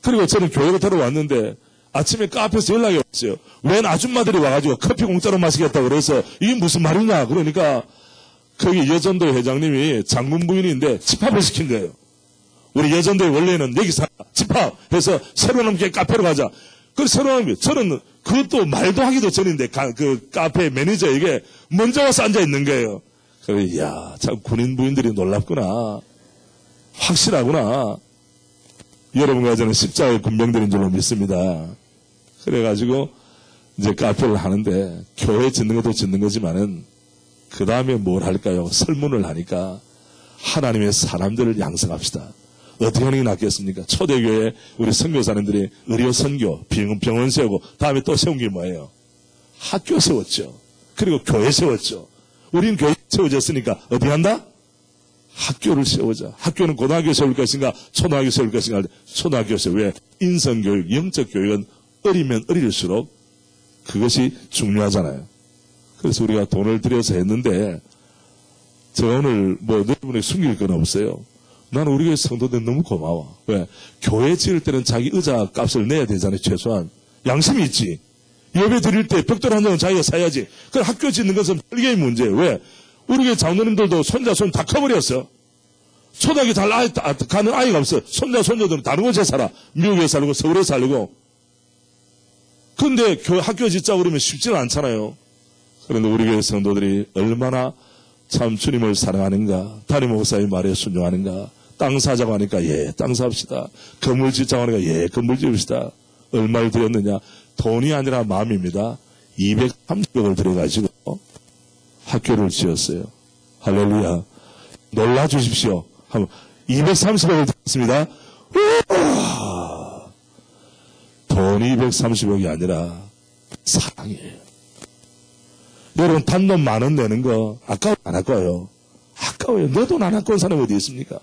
그리고 저는 교회로 들어왔는데 아침에 카페에서 연락이 왔어요. 웬 아줌마들이 와가지고 커피 공짜로 마시겠다 그래서 이게 무슨 말이냐 그러니까 거기 여전도 회장님이 장군 부인인데 집합을 시킨 거예요. 우리 여전도에 원래는 여기 살아. 집합해서 새로운 함께 카페로 가자. 그래서 새로운 함께, 저는 그것도 말도 하기도 전인데, 그 카페 매니저에게 먼저 와서 앉아 있는 거예요. 그래서, 이야, 참 군인 부인들이 놀랍구나. 확실하구나. 여러분과 저는 십자가의 군병들인 줄로 믿습니다. 그래가지고, 이제 카페를 하는데, 교회 짓는 것도 짓는 거지만은, 그 다음에 뭘 할까요? 설문을 하니까, 하나님의 사람들을 양성합시다. 어떻게 하는 게 낫겠습니까? 초대교회 우리 선교사님들이 의료 선교, 병원 세우고 다음에 또 세운 게 뭐예요? 학교 세웠죠. 그리고 교회 세웠죠. 우리는 교회 세워졌으니까 어떻게 한다? 학교를 세우자. 학교는 고등학교 세울 것인가 초등학교 세울 것인가 초등학교 세워. 왜? 인성교육, 영적 교육은 어리면 어릴수록 그것이 중요하잖아요. 그래서 우리가 돈을 들여서 했는데 저 오늘 뭐 여러분에게 숨길 건 없어요. 나는 우리 교회 성도들 너무 고마워. 왜? 교회 지을 때는 자기 의자 값을 내야 되잖아요. 최소한. 양심이 있지. 예배 드릴 때 벽돌 한 장은 자기가 사야지. 그럼 학교 짓는 것은 별개의 문제예요. 왜? 우리 교회 장로님들도 손자 손 다 커버렸어. 초등학교 잘 가는 아이가 없어. 손자 손녀들은 다른 곳에 살아. 미국에 살고 서울에 살고. 근데 학교 짓자고 그러면 쉽지는 않잖아요. 그런데 우리 교회 성도들이 얼마나 참 주님을 사랑하는가, 담임 목사의 말에 순종하는가, 땅 사자고 하니까 예, 땅 삽시다. 건물 짓자고 하니까 예, 건물 지읍시다. 얼마를 들였느냐? 돈이 아니라 마음입니다. 230억을 들여가지고 학교를 지었어요. 할렐루야. 놀라주십시오. 230억을 들였습니다. 돈이 230억이 아니라 사랑이에요. 여러분 단돈 10,000원 내는 거 아까워 안 아까워요? 아까워요. 내 돈 안 아까운 사람이 어디 있습니까?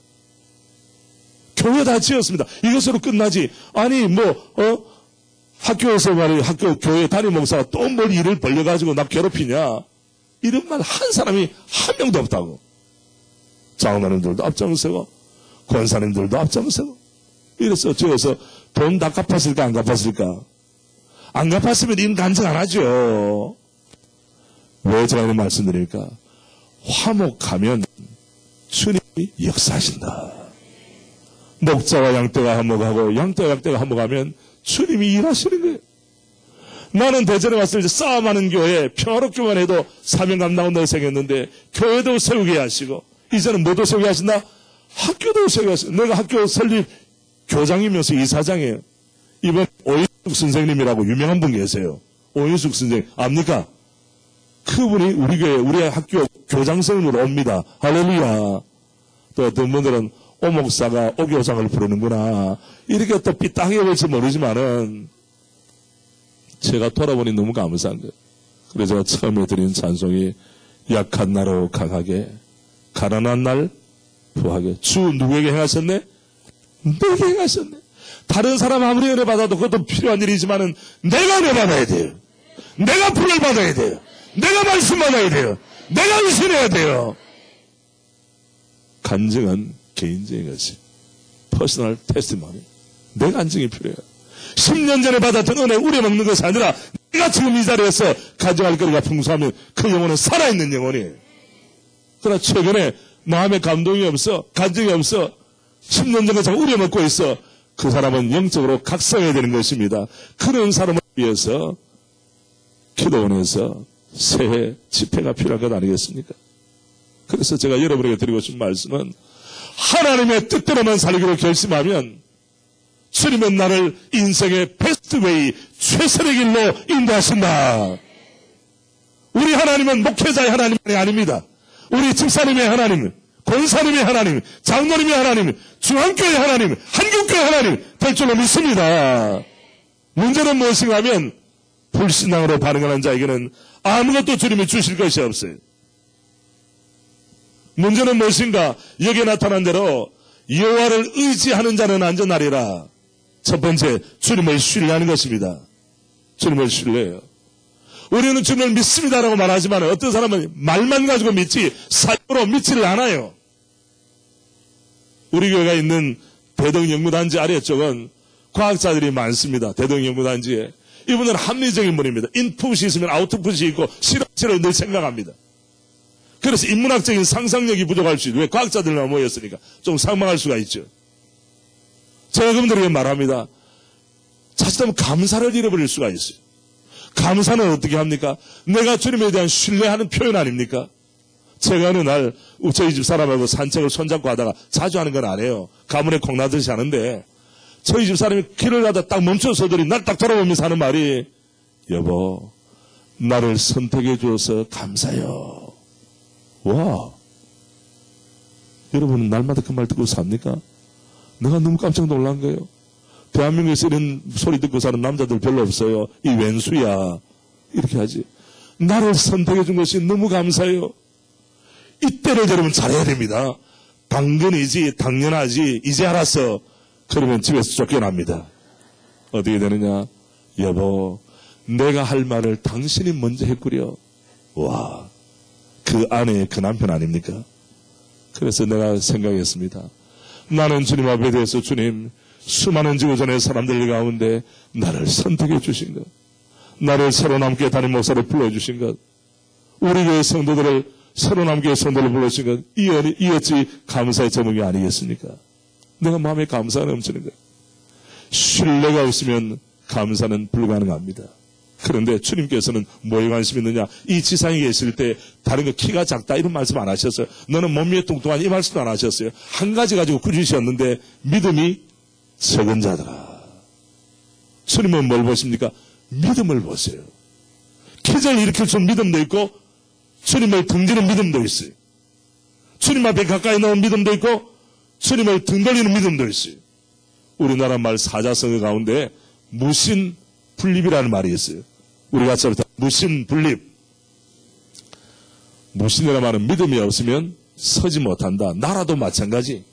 교회 다 지었습니다. 이것으로 끝나지. 아니 학교에서 말이에요. 교회 담임 목사가 또 뭘 일을 벌려가지고 나 괴롭히냐. 이런 말 한 사람이 한 명도 없다고. 장로님들도 앞장서고 권사님들도 앞장서고 이래서 저어서 돈 다 갚았을까 안 갚았을까? 안 갚았으면 인 간증 안 하죠. 왜 제가 이런 말씀드립니까? 화목하면 주님이 역사하신다. 목자와 양떼가 화목하고 양떼와 양떼가 화목하면 주님이 일하시는 거예요. 나는 대전에 왔을 때 싸움하는 교회 평화롭기만 해도 사명감 나온다고 생각했는데 교회도 세우게 하시고 이제는 뭐도 세우게 하신다? 학교도 세우게 하신다. 내가 학교 설립 교장이면서 이사장이에요. 이번 오인숙 선생님이라고 유명한 분 계세요. 오인숙 선생님 압니까? 그분이 우리 교회, 우리 학교 교장선생님으로 옵니다. 할렐루야. 또 어떤 분들은 오 목사가 오 교장을 부르는구나. 이렇게 또 삐딱하게 볼지 모르지만은 제가 돌아보니 너무 감사한 거예요. 그래서 제가 처음에 드린 찬송이 약한 나로 강하게, 가난한 날 부하게. 주 누구에게 행하셨네? 내게 행하셨네. 다른 사람 아무리 은혜 받아도 그것도 필요한 일이지만은 내가 은혜 받아야 돼요. 내가 불을 받아야 돼요. 내가 말씀 받아야 돼요. 내가 의심해야 돼요. 간증은 개인적인 것이 퍼스널 테스티머니. 내 간증이 필요해요. 10년 전에 받았던 은혜 우려먹는 것이 아니라 내가 지금 이 자리에서 가져갈 거리가 풍성하면 그 영혼은 살아있는 영혼이에요. 그러나 최근에 마음에 감동이 없어, 간증이 없어, 10년 전에 자꾸 우려먹고 있어. 그 사람은 영적으로 각성해야 되는 것입니다. 그런 사람을 위해서 기도원에서 새해 집회가 필요한 것 아니겠습니까? 그래서 제가 여러분에게 드리고 싶은 말씀은 하나님의 뜻대로만 살기로 결심하면 주님은 나를 인생의 베스트 웨이, 최선의 길로 인도하신다. 우리 하나님은 목회자의 하나님이 아닙니다. 우리 집사님의 하나님, 권사님의 하나님, 장로님의 하나님, 중앙교회 하나님, 한국교회 하나님 될 줄로 믿습니다. 문제는 무엇인가 하면 불신앙으로 반응하는 자에게는 아무것도 주님이 주실 것이 없어요. 문제는 무엇인가? 여기에 나타난 대로 여호와를 의지하는 자는 안전하리라. 첫 번째, 주님을 신뢰하는 것입니다. 주님을 신뢰해요. 우리는 주님을 믿습니다라고 말하지만 어떤 사람은 말만 가지고 믿지 사역으로 믿지를 않아요. 우리 교회가 있는 대덕연구단지 아래쪽은 과학자들이 많습니다. 대덕연구단지에. 이분은 합리적인 분입니다. 인풋이 있으면 아웃풋이 있고 실험실을 늘 생각합니다. 그래서 인문학적인 상상력이 부족할 수 있어요. 왜? 과학자들만 모였으니까. 좀 상망할 수가 있죠. 제가 그분들에게 말합니다. 자칫하면 감사를 잃어버릴 수가 있어요. 감사는 어떻게 합니까? 내가 주님에 대한 신뢰하는 표현 아닙니까? 제가 어느 날 저희 집 사람하고 산책을 손잡고 하다가 자주 하는 건 아니에요. 가문에 콩나듯이 하는데 저희 집 사람이 길을 가다 딱 멈춰서더니 날 딱 돌아보면서 하는 말이 여보 나를 선택해 주어서 감사해요. 와, 여러분은 날마다 그 말 듣고 삽니까? 내가 너무 깜짝 놀란 거예요. 대한민국에서 이런 소리 듣고 사는 남자들 별로 없어요. 이 왼수야 이렇게 하지. 나를 선택해 준 것이 너무 감사해요. 이때를 여러분 잘해야 됩니다. 당근이지 당연하지 이제 알았어. 그러면 집에서 쫓겨납니다. 어떻게 되느냐? 여보 내가 할 말을 당신이 먼저 했구려. 와, 그 아내 그 남편 아닙니까? 그래서 내가 생각했습니다. 나는 주님 앞에 대해서 주님 수많은 지구전의 사람들 가운데 나를 선택해 주신 것, 나를 새로남교회 담임 목사로 불러주신 것, 우리 교회 성도들을 새로남교회 성도로 불러주신 것, 이 어찌 감사의 제목이 아니겠습니까? 내가 마음에 감사가 넘치는 거예요. 신뢰가 없으면 감사는 불가능합니다. 그런데 주님께서는 뭐에 관심 있느냐? 이 지상에 계실 때 다른 거 키가 작다 이런 말씀 안 하셨어요. 너는 몸이 뚱뚱한 이 말씀도 안 하셨어요. 한 가지 가지고 꾸짖으셨는데 믿음이 적은 자들아. 주님은 뭘 보십니까? 믿음을 보세요. 기적을 일으킬 수 있는 믿음도 있고 주님을 등지는 믿음도 있어요. 주님 앞에 가까이 나온 믿음도 있고 주님을 등 돌리는 믿음도 있어요. 우리나라 말 사자성어 가운데 무신분립이라는 말이 있어요. 우리가 처음부터 무신분립. 무신이라는 말은 믿음이 없으면 서지 못한다. 나라도 마찬가지.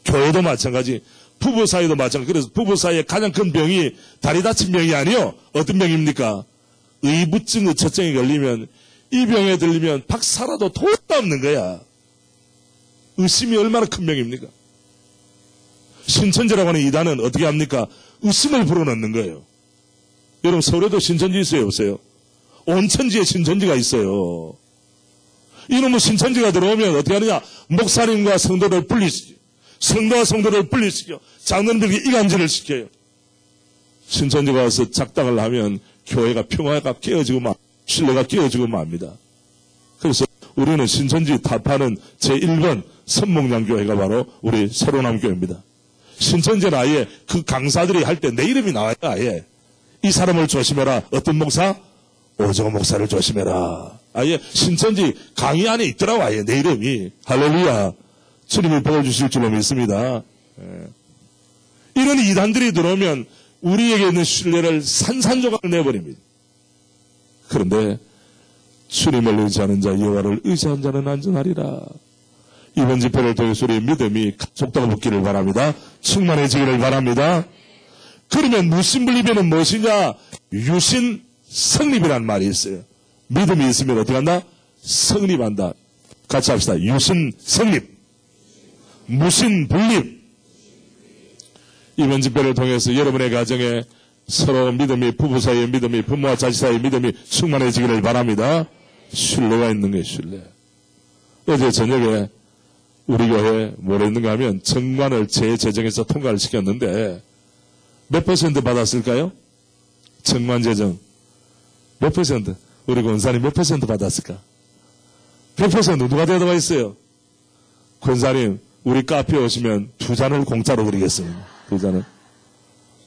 교회도 마찬가지. 부부 사이도 마찬가지. 그래서 부부 사이에 가장 큰 병이 다리 다친 병이 아니요. 어떤 병입니까? 의부증, 의처증에 걸리면 이 병에 들리면 박사라도 도움도 없는 거야. 의심이 얼마나 큰 병입니까? 신천지라고 하는 이단은 어떻게 합니까? 의심을 불어넣는 거예요. 여러분 서울에도 신천지 있어요 없어요? 온천지에 신천지가 있어요. 이놈의 신천지가 들어오면 어떻게 하느냐? 목사님과 성도를 분리시켜요. 성도와 성도를 분리시켜 장로님들에게 이간질을 시켜요. 신천지가 와서 작당을 하면 교회가 평화가 깨어지고 신뢰가 깨어지고 맙니다. 그래서 우리는 신천지 타파는 제1번 선목량교회가 바로 우리 새로남교회입니다. 신천지는 아예 그 강사들이 할 때 내 이름이 나와요. 아예 이 사람을 조심해라. 어떤 목사? 오정호 목사를 조심해라. 아예 신천지 강의 안에 있더라고. 아예 내 이름이. 할렐루야. 주님이 복을 주실 줄로 믿습니다. 이런 이단들이 들어오면 우리에게 있는 신뢰를 산산조각을 내버립니다. 그런데 주님을 의지하는 자 여호와를 의지하는 자는 안전하리라. 이번 집회를 통해서 우리의 믿음이 속도가 붙기를 바랍니다. 충만해지기를 바랍니다. 그러면 무신분립에는 무엇이냐? 유신 성립이라는 말이 있어요. 믿음이 있으면 어떻게 한다? 성립한다. 같이 합시다. 유신 성립. 무신분립. 이번 집회를 통해서 여러분의 가정에 서로 믿음이, 부부 사이의 믿음이, 부모와 자식 사이의 믿음이 충만해지기를 바랍니다. 신뢰가 있는 거예요. 신뢰. 어제 저녁에 우리 교회 뭘 했는가 하면 정관을 재재정해서 통과를 시켰는데 몇 퍼센트 받았을까요? 정관 재정 몇 퍼센트? 우리 권사님 몇 퍼센트 받았을까? 100% 누가 대답하 있어요? 권사님 우리 카페 오시면 2잔을 공짜로 드리겠습니다. 2잔을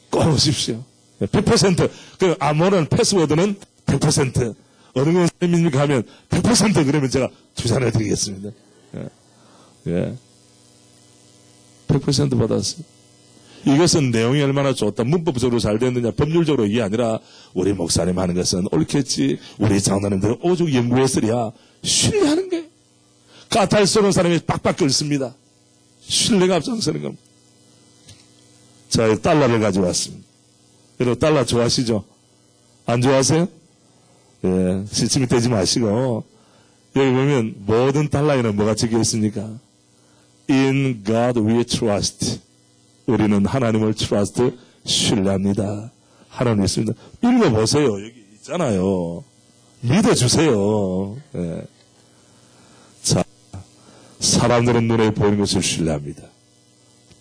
꼭 오십시오. 100% 그 아무런 패스워드는 100% 어느 권사님입니까 하면 100% 그러면 제가 2잔을 드리겠습니다. 예. 100% 받았어요. 이것은 내용이 얼마나 좋다. 문법적으로 잘 됐느냐, 법률적으로 이게 아니라 우리 목사님 하는 것은 옳겠지. 우리 장로님들은 오죽 연구했으랴. 신뢰하는 게 까탈 쏘는 사람이 빡빡 끓습니다. 신뢰가 앞장서는 겁니다. 자, 달러를 가져왔습니다. 여러분 달러 좋아하시죠? 안 좋아하세요? 예, 시침이 되지 마시고 여기 보면 모든 달러에는 뭐가 적혀 있습니까? In God we trust. 우리는 하나님을 trust, 신뢰합니다. 하나님 있습니다. 읽어보세요. 여기 있잖아요. 믿어주세요. 예. 사람들은 눈에 보이는 것을 신뢰합니다.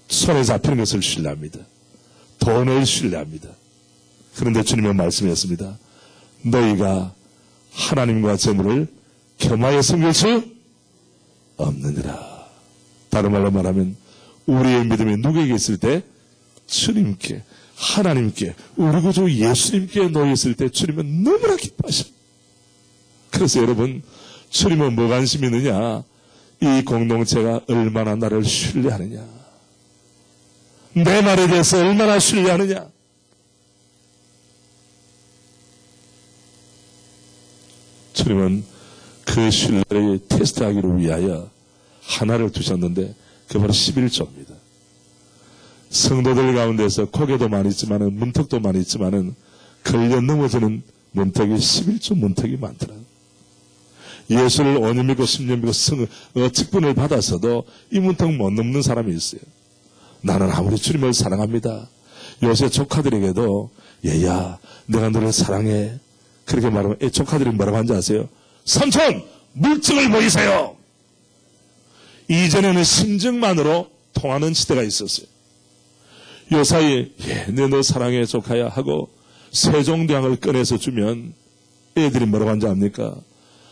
손에 잡히는 것을 신뢰합니다. 돈을 신뢰합니다. 그런데 주님은 말씀했습니다. 너희가 하나님과 재물을 겸하여 섬길 수 없느니라. 다른 말로 말하면 우리의 믿음이 누구에게 있을 때? 주님께, 하나님께, 우리 구주 예수님께 놓였을 때 주님은 너무나 기뻐하십니다. 그래서 여러분, 주님은 뭐 관심이 있느냐? 이 공동체가 얼마나 나를 신뢰하느냐? 내 말에 대해서 얼마나 신뢰하느냐? 주님은 그 신뢰를 테스트하기를 위하여 하나를 두셨는데 그게 바로 11조입니다. 성도들 가운데서 고개도 많이 있지만은 문턱도 많이 있지만은 걸려 넘어지는 문턱이 11조 문턱이 많더라고요. 예수를 5년 믿고 10년 믿고 직분을 받아서도 이 문턱 못 넘는 사람이 있어요. 나는 아무리 주님을 사랑합니다. 요새 조카들에게도 얘야 내가 너를 사랑해. 그렇게 말하면 조카들이 뭐라고 하는지 아세요? 삼촌 물증을 보이세요. 이전에는 심증만으로 통하는 시대가 있었어요. 요 사이에 너 사랑해 조카야 하고 세종대왕을 꺼내서 주면 애들이 뭐라고 하는지 압니까?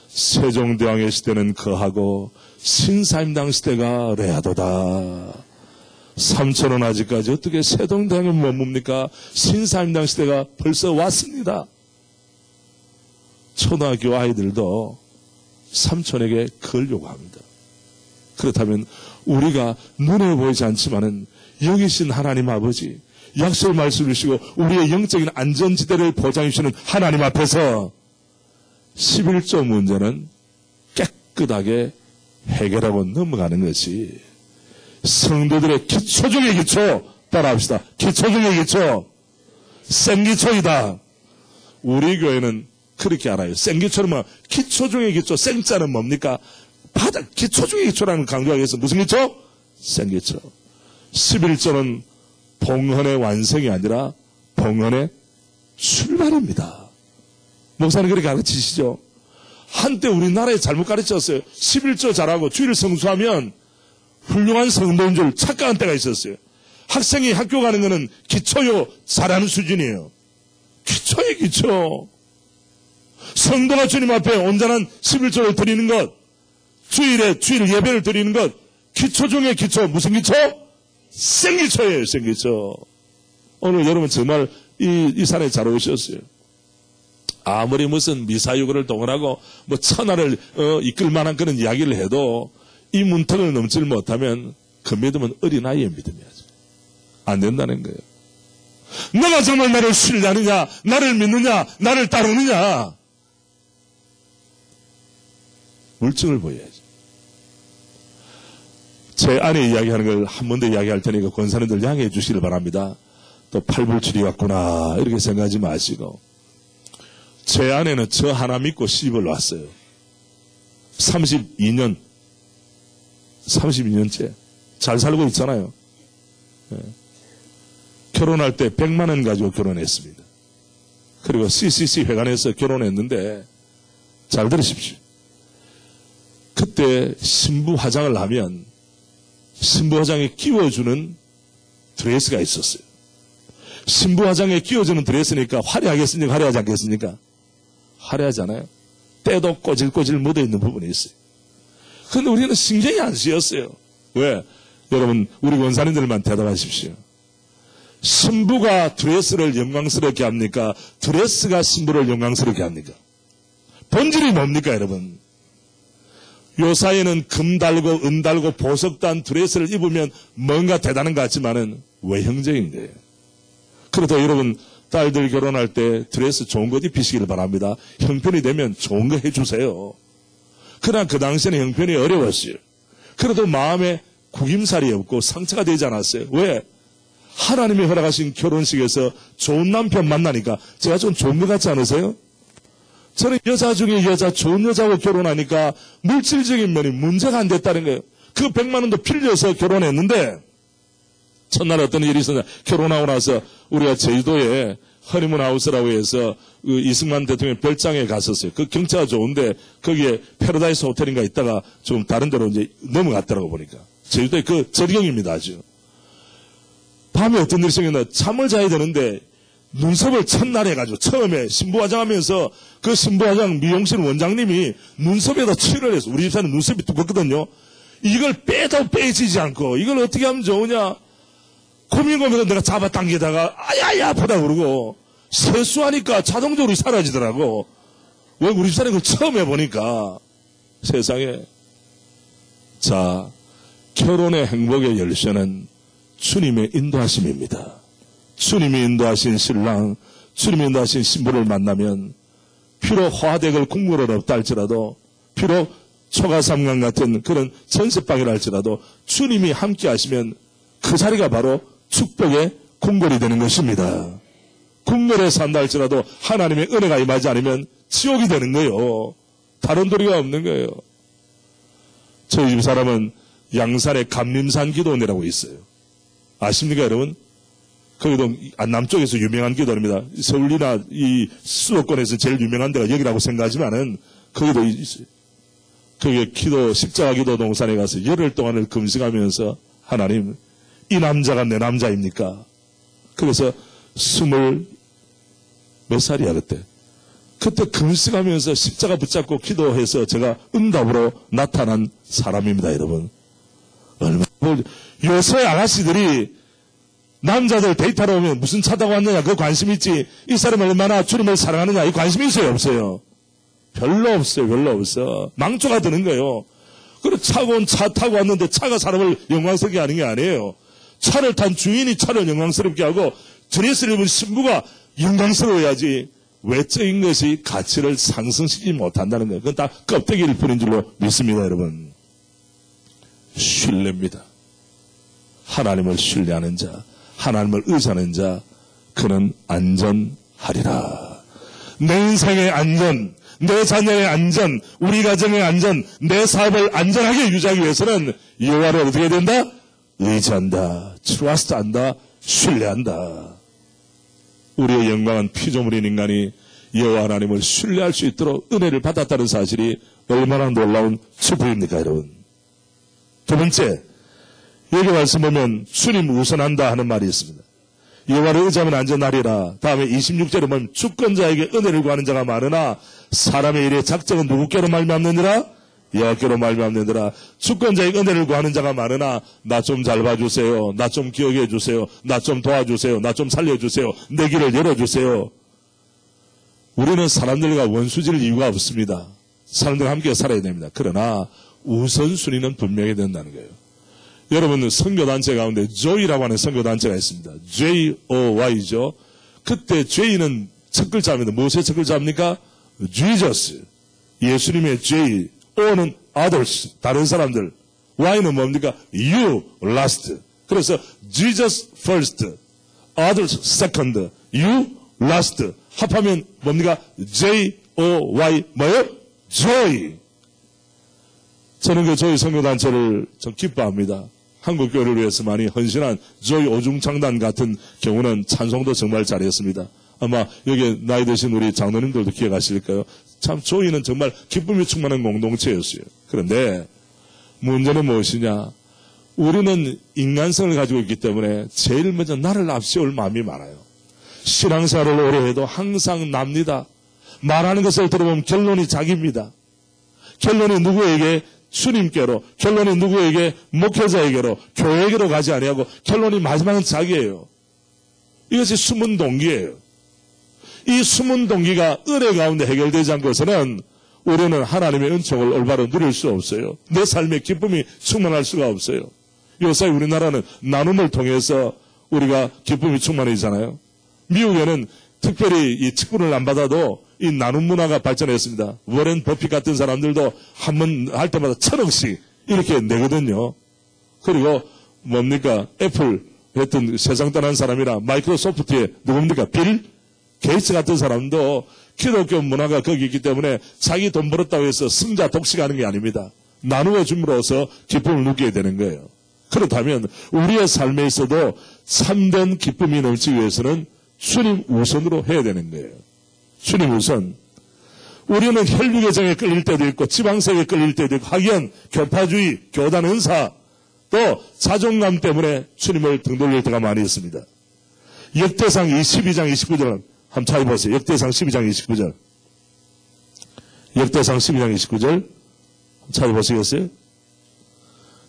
세종대왕의 시대는 거하고 신사임당 시대가 레아도다. 삼촌은 아직까지 어떻게 세종대왕이 뭡니까? 신사임당 시대가 벌써 왔습니다. 초등학교 아이들도 삼촌에게 그걸 요구합니다. 그렇다면 우리가 눈에 보이지 않지만은 여기신 하나님 아버지, 약속 말씀을 주시고 우리의 영적인 안전지대를 보장해 주시는 하나님 앞에서 11조 문제는 깨끗하게 해결하고 넘어가는 것이 성도들의 기초 중의 기초, 따라합시다. 기초 중의 기초, 생기초이다. 우리 교회는 그렇게 알아요. 생기초는 뭐 기초 중의 기초, 생자는 뭡니까? 바닥, 기초 중의 기초라는 강조하기 위해서 무슨 기초? 생기초. 11조는 봉헌의 완성이 아니라 봉헌의 출발입니다. 목사님 그렇게 가르치시죠? 한때 우리나라에 잘못 가르쳤어요. 11조 잘하고 주일 성수하면 훌륭한 성도인 줄 착각한 때가 있었어요. 학생이 학교 가는 거는 기초요 잘하는 수준이에요. 기초의 기초. 성도가 주님 앞에 온전한 11조를 드리는 것, 주일 예배를 드리는 것, 기초 중에 기초. 무슨 기초? 생기초예요, 생기초. 오늘 여러분 정말 이 산에 잘 오셨어요. 아무리 무슨 미사유고를 동원하고 뭐 천하를 이끌 만한 그런 이야기를 해도 이 문턱을 넘지를 못하면 그 믿음은 어린아이의 믿음이야죠. 안 된다는 거예요. 너가 정말 나를 신뢰하느냐, 나를 믿느냐, 나를 따르느냐. 물증을 보여야죠. 제 안에 이야기하는 걸 한 번 더 이야기할 테니까 권사님들 양해해 주시길 바랍니다. 또 팔불출이 같구나 이렇게 생각하지 마시고, 제 안에는 저 하나 믿고 시집을 왔어요. 32년째 잘 살고 있잖아요. 네. 결혼할 때 100만 원 가지고 결혼했습니다. 그리고 CCC 회관에서 결혼했는데 잘 들으십시오. 그때 신부 화장을 하면 신부 화장에 끼워주는 드레스가 있었어요. 신부 화장에 끼워주는 드레스니까 화려하겠습니까? 화려하지 않겠습니까? 화려하잖아요. 때도 꼬질꼬질 묻어있는 부분이 있어요. 그런데 우리는 신경이 안 쓰였어요. 왜? 여러분 우리 원사님들만 대답하십시오. 신부가 드레스를 영광스럽게 합니까? 드레스가 신부를 영광스럽게 합니까? 본질이 뭡니까 여러분? 요 사이에는 금 달고 은 달고 보석 단 드레스를 입으면 뭔가 대단한 것 같지만은 외형적인 거예요. 그래도 여러분 딸들 결혼할 때 드레스 좋은 것 입히시기를 바랍니다. 형편이 되면 좋은 거 해주세요. 그러나 그 당시에는 형편이 어려웠어요. 그래도 마음에 구김살이 없고 상처가 되지 않았어요. 왜? 하나님이 허락하신 결혼식에서 좋은 남편 만나니까 제가 좀 좋은 것 같지 않으세요? 저는 여자 중에 여자, 좋은 여자하고 결혼하니까 물질적인 면이 문제가 안 됐다는 거예요. 그 100만 원도 빌려서 결혼했는데 첫날 어떤 일이 있었냐. 결혼하고 나서 우리가 제주도에 허니문 하우스라고 해서 그 이승만 대통령 별장에 갔었어요. 그 경치가 좋은데 거기에 패러다이스 호텔인가 있다가 좀 다른 데로 이제 넘어갔더라고 보니까. 제주도의 그 절경입니다, 아주. 밤에 어떤 일이 생겼나, 잠을 자야 되는데 눈썹을 첫날 해가지고 처음에 신부화장하면서 그 신부화장 미용실 원장님이 눈썹에다 칠을 해서, 우리 집사는 눈썹이 두껍거든요. 이걸 빼도 빼지지 않고 이걸 어떻게 하면 좋으냐 고민하면서 내가 잡아당기다가 아야야 아프다 그러고 세수하니까 자동적으로 사라지더라고. 왜 우리 집사람이 그걸 처음 해보니까. 세상에. 자, 결혼의 행복의 열쇠는 주님의 인도하심입니다. 주님이 인도하신 신랑, 주님이 인도하신 신부를 만나면 비록 화대걸 국물은 없다 할지라도, 비록 초가삼강 같은 그런 전세방이라 할지라도 주님이 함께 하시면 그 자리가 바로 축복의 궁궐이 되는 것입니다. 궁궐에 산다 할지라도 하나님의 은혜가 임하지 않으면 지옥이 되는 거예요. 다른 도리가 없는 거예요. 저희 집 사람은 양산에 감림산 기도원이라고 있어요. 아십니까 여러분? 거기도 남쪽에서 유명한 기도원입니다. 서울이나 이 수도권에서 제일 유명한 데가 여기라고 생각하지만은 거기도 있어요. 거기에 기도, 십자가 기도 동산에 가서 열흘 동안을 금식하면서 하나님, 이 남자가 내 남자입니까? 그래서 20몇 살이야 그때. 그때 금식하면서 십자가 붙잡고 기도해서 제가 응답으로 나타난 사람입니다, 여러분. 요새 아가씨들이 남자들 데이트하러 오면 무슨 차 타고 왔느냐 그 관심 있지, 이 사람이 얼마나 주님을 사랑하느냐 이 관심이 있어요 없어요? 별로 없어요. 별로 없어. 망조가 드는 거예요. 그리고 차 타고 왔는데 차가 사람을 영광스럽게 하는 게 아니에요. 차를 탄 주인이 차를 영광스럽게 하고 드레스를 입은 신부가 영광스러워야지 외적인 것이 가치를 상승시키지 못한다는 거예요. 그건 다 껍데기일 뿐인 줄로 믿습니다, 여러분. 신뢰입니다. 하나님을 신뢰하는 자, 하나님을 의지하는 자, 그는 안전하리라. 내 인생의 안전, 내 자녀의 안전, 우리 가정의 안전, 내 사업을 안전하게 유지하기 위해서는 여호와를 어떻게 해야 된다? 의지한다, 트러스트한다, 신뢰한다. 우리의 영광은 피조물인 인간이 여호와 하나님을 신뢰할 수 있도록 은혜를 받았다는 사실이 얼마나 놀라운 축복입니까, 여러분? 두 번째, 여기 말씀 보면 주님 우선한다 하는 말이 있습니다. 여호와를 의지하면 안전하리라. 다음에 26절에 보면 주권자에게 은혜를 구하는 자가 많으나 사람의 일의 작정은 누구께로 말미암느니라? 여호와께로 말미암느니라. 주권자에게 은혜를 구하는 자가 많으나 나 좀 잘 봐주세요. 나 좀 기억해 주세요. 나 좀 도와주세요. 나 좀 살려주세요. 내 길을 열어주세요. 우리는 사람들과 원수질 이유가 없습니다. 사람들과 함께 살아야 됩니다. 그러나 우선순위는 분명히 된다는 거예요. 여러분 선교단체 가운데 조이라고 하는 선교단체가 있습니다. J-O-Y죠. 그때 J는 첫 글자입니다. 무엇의 첫 글자입니까? Jesus. 예수님의 J. O는 others. 다른 사람들. Y는 뭡니까? You last. 그래서 Jesus first. Others second. You last. 합하면 뭡니까? J-O-Y. 뭐예요? Joy. 저는 그 조이 선교단체를 좀 기뻐합니다. 한국 교회를 위해서 많이 헌신한 조이 오중창단 같은 경우는 찬송도 정말 잘했습니다. 아마 여기 나이 드신 우리 장로님들도 기억하실까요? 참 조이는 정말 기쁨이 충만한 공동체였어요. 그런데 문제는 무엇이냐? 우리는 인간성을 가지고 있기 때문에 제일 먼저 나를 앞세울 마음이 많아요. 신앙생활을 오래 해도 항상 납니다. 말하는 것을 들어보면 결론이 자기입니다. 결론이 누구에게? 주님께로. 결론이 누구에게? 목회자에게로, 교회에게로 가지 아니하고 결론이 마지막은 자기예요. 이것이 숨은 동기예요. 이 숨은 동기가 은혜 가운데 해결되지 않고서는 우리는 하나님의 은총을 올바로 누릴 수 없어요. 내 삶에 기쁨이 충만할 수가 없어요. 요새 우리나라는 나눔을 통해서 우리가 기쁨이 충만해지잖아요. 미국에는 특별히 이 직분을 안 받아도 이 나눔 문화가 발전했습니다. 워렌 버핏 같은 사람들도 한 번 할 때마다 1,000억씩 이렇게 내거든요. 그리고 뭡니까? 애플 했던 세상 떠난 사람이라 마이크로소프트의 누굽니까? 빌 게이츠 같은 사람도 기독교 문화가 거기 있기 때문에 자기 돈 벌었다고 해서 승자 독식하는 게 아닙니다. 나누어 줌으로써 기쁨을 누리게 되는 거예요. 그렇다면 우리의 삶에 있어도 참된 기쁨이 넘치기 위해서는 주님 우선으로 해야 되는 거예요. 주님 우선. 우리는 혈육의정에 끌릴 때도 있고 지방색에 끌릴 때도 있고 학연, 교파주의, 교단 은사 또 자존감 때문에 주님을 등 돌릴 때가 많이 있습니다. 역대상 12장 29절 한번 찾아보세요. 역대상 12장 29절. 역대상 12장 29절 찾아보시겠어요?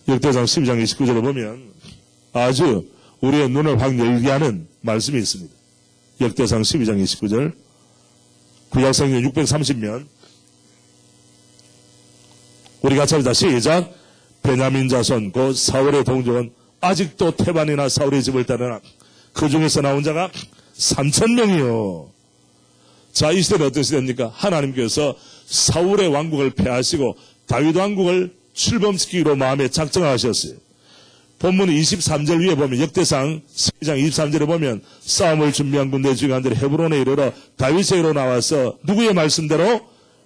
역대상 12장 29절을 보면 아주 우리의 눈을 확 열게 하는 말씀이 있습니다. 역대상 12장 29절. 구약성경 630면 우리 같이 합니다. 시작. 베냐민 자손 곧 사울의 동족은 아직도 태반이나 사울의 집을 따르나 그 중에서 나온 자가 3,000명이요. 자, 이 시대는 어떤 시대입니까? 하나님께서 사울의 왕국을 폐하시고 다윗 왕국을 출범시키기로 마음에 작정하셨어요. 본문 23절 위에 보면 역대상 12장 23절에 보면 싸움을 준비한 군대 주관들이 헤브론에 이르러 다윗에게로 나와서 누구의 말씀대로?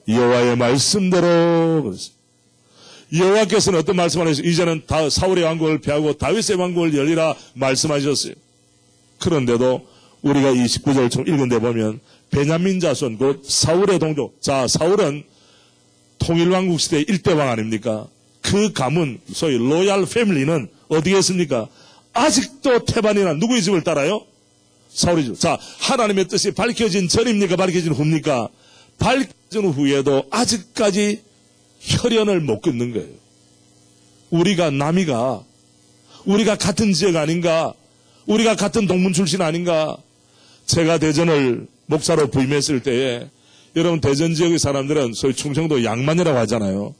여호와의 말씀대로. 그랬어요. 여호와께서는 어떤 말씀을 하셨어요? 이제는 사울의 왕국을 폐하고 다윗의 왕국을 열리라 말씀하셨어요. 그런데도 우리가 29절 좀 읽은 데 보면 베냐민 자손 곧 사울의 동족. 자, 사울은 통일왕국 시대의 1대 왕 아닙니까? 그 가문 소위 로얄 패밀리는 어디에 있습니까? 아직도 태반이나 누구의 집을 따라요? 사울의 집. 자, 하나님의 뜻이 밝혀진 전입니까? 밝혀진 후입니까? 밝혀진 후에도 아직까지 혈연을 못 끊는 거예요. 우리가 남이가, 우리가 같은 지역 아닌가? 우리가 같은 동문 출신 아닌가? 제가 대전을 목사로 부임했을 때에 여러분 대전 지역의 사람들은 소위 충청도 양만이라고 하잖아요.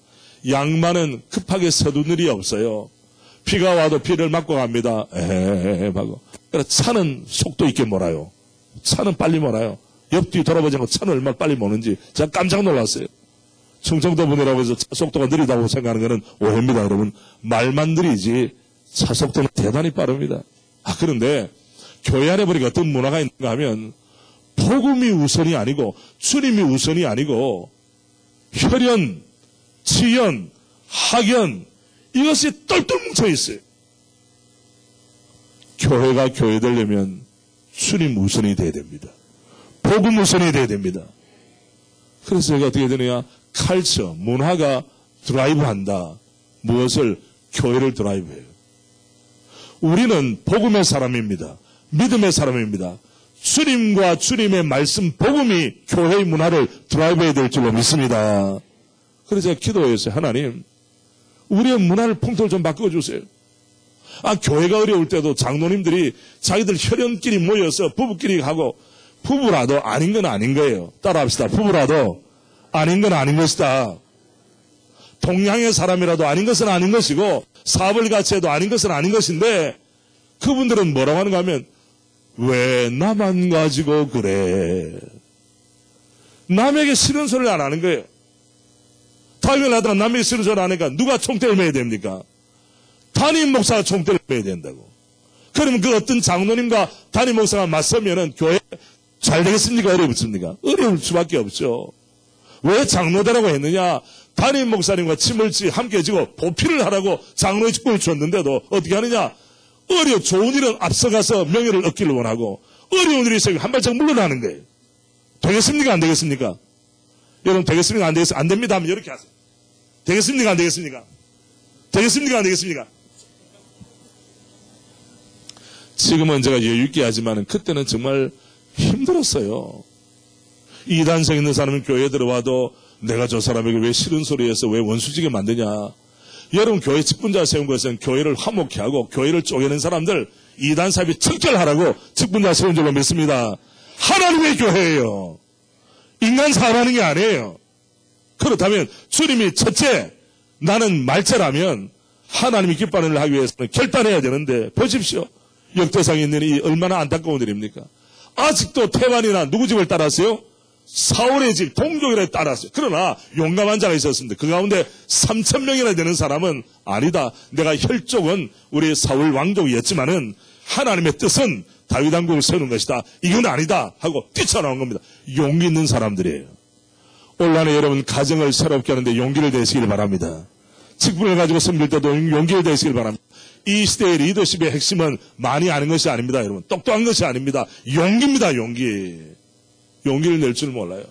양만은 급하게 서두는 일이 없어요. 비가 와도 비를 맞고 갑니다. 하고. 그래서 차는 속도 있게 몰아요. 차는 빨리 몰아요. 옆뒤 돌아보지 않고 차는 얼마나 빨리 모는지 제가 깜짝 놀랐어요. 충청도 분이라고 해서 차 속도가 느리다고 생각하는 것은 오해입니다. 여러분 말만 느리지 차 속도는 대단히 빠릅니다. 그런데 교회 안에 보니까 어떤 문화가 있는가 하면 복음이 우선이 아니고 주님이 우선이 아니고 혈연, 치연, 학연 이것이 똘똘 뭉쳐 있어요. 교회가 교회 되려면 주님 우선이 돼야 됩니다. 복음 우선이 돼야 됩니다. 그래서 제가 어떻게 되느냐? 칼처, 문화가 드라이브한다. 무엇을? 교회를 드라이브해요. 우리는 복음의 사람입니다. 믿음의 사람입니다. 주님과 주님의 말씀, 복음이 교회의 문화를 드라이브해야 될 줄로 믿습니다. 그래서 제가 기도했어요. 하나님, 우리의 문화를 풍토를 좀 바꿔주세요. 교회가 어려울 때도 장로님들이 자기들 혈연끼리 모여서 부부끼리 하고, 부부라도 아닌 건 아닌 거예요. 따라합시다. 부부라도 아닌 건 아닌 것이다. 동양의 사람이라도 아닌 것은 아닌 것이고, 사업을 같이 해도 아닌 것은 아닌 것인데, 그분들은 뭐라고 하는가 하면, 왜 나만 가지고 그래? 남에게 싫은 소리를 안 하는 거예요. 타격을 하다가 남에게 싫은 소리를 안 하니까 누가 총대를 매야 됩니까? 담임 목사가 총대를 매야 된다고. 그러면 그 어떤 장로님과 담임 목사가 맞서면은 교회 잘 되겠습니까? 어렵습니까? 어려울 수밖에 없죠. 왜 장로대라고 했느냐? 담임 목사님과 침을 함께 지고 보필을 하라고 장로의 직분을 줬는데도 어떻게 하느냐? 좋은 일은 앞서가서 명예를 얻기를 원하고 어려운 일이 있으면 한 발짝 물러나는 거예요. 되겠습니까? 안 되겠습니까? 여러분 되겠습니까? 안 되겠습니까? 안 됩니다 하면 이렇게 하세요. 되겠습니까? 안 되겠습니까? 되겠습니까? 안 되겠습니까? 지금은 제가 여유있게 하지만 그때는 정말 힘들었어요. 이단성 있는 사람은 교회에 들어와도 내가 저 사람에게 왜 싫은 소리 해서 왜 원수지게 만드냐. 여러분 교회 직분자 세운 것은 교회를 화목케 하고 교회를 쪼개는 사람들 이단 사업이 척결하라고 직분자 세운 줄로 믿습니다. 하나님의 교회예요. 인간 사업하는 게 아니에요. 그렇다면 주님이 첫째 나는 말자라면 하나님이 기뻐하는 일을 하기 위해서는 결단해야 되는데 보십시오. 역대상에 있는 이 얼마나 안타까운 일입니까? 아직도 태반이나 누구 집을 따랐어요? 사울의 집 동족이라 따랐어요. 그러나 용감한 자가 있었습니다. 그 가운데 3,000명이나 되는 사람은 아니다. 내가 혈족은 우리 사울 왕족이었지만은 하나님의 뜻은 다윗 왕국을 세우는 것이다. 이건 아니다 하고 뛰쳐나온 겁니다. 용기 있는 사람들이에요. 올 한해 여러분 가정을 새롭게 하는데 용기를 내시길 바랍니다. 직분을 가지고 섬길 때도 용기를 내시길 바랍니다. 이 시대의 리더십의 핵심은 많이 아는 것이 아닙니다, 여러분. 똑똑한 것이 아닙니다. 용기입니다, 용기. 용기를 낼 줄 몰라요.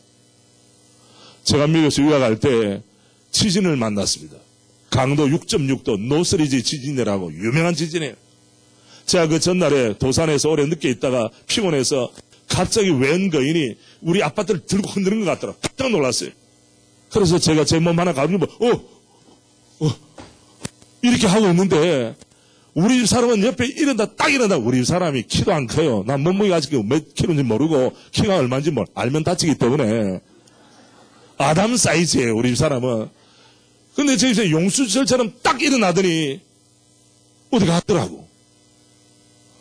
제가 미국에서 유학할 때 지진을 만났습니다. 강도 6.6도 노스리지 지진이라고 유명한 지진이에요. 제가 그 전날에 도산에서 오래 늦게 있다가 피곤해서 갑자기 웬 거인이 우리 아파트를 들고 흔드는 것 같더라. 깜짝 놀랐어요. 그래서 제가 제 몸 하나 가지고 이렇게 하고 있는데 우리 집 사람은 옆에 딱 일어나. 우리 집 사람이 키도 안 커요. 난 몸무게가 아직 몇 킬로인지 모르고 키가 얼마인지 알면 다치기 때문에 아담 사이즈예요, 우리 집 사람은. 근데 제 집에 용수철처럼 딱 일어나더니 어디 갔더라고.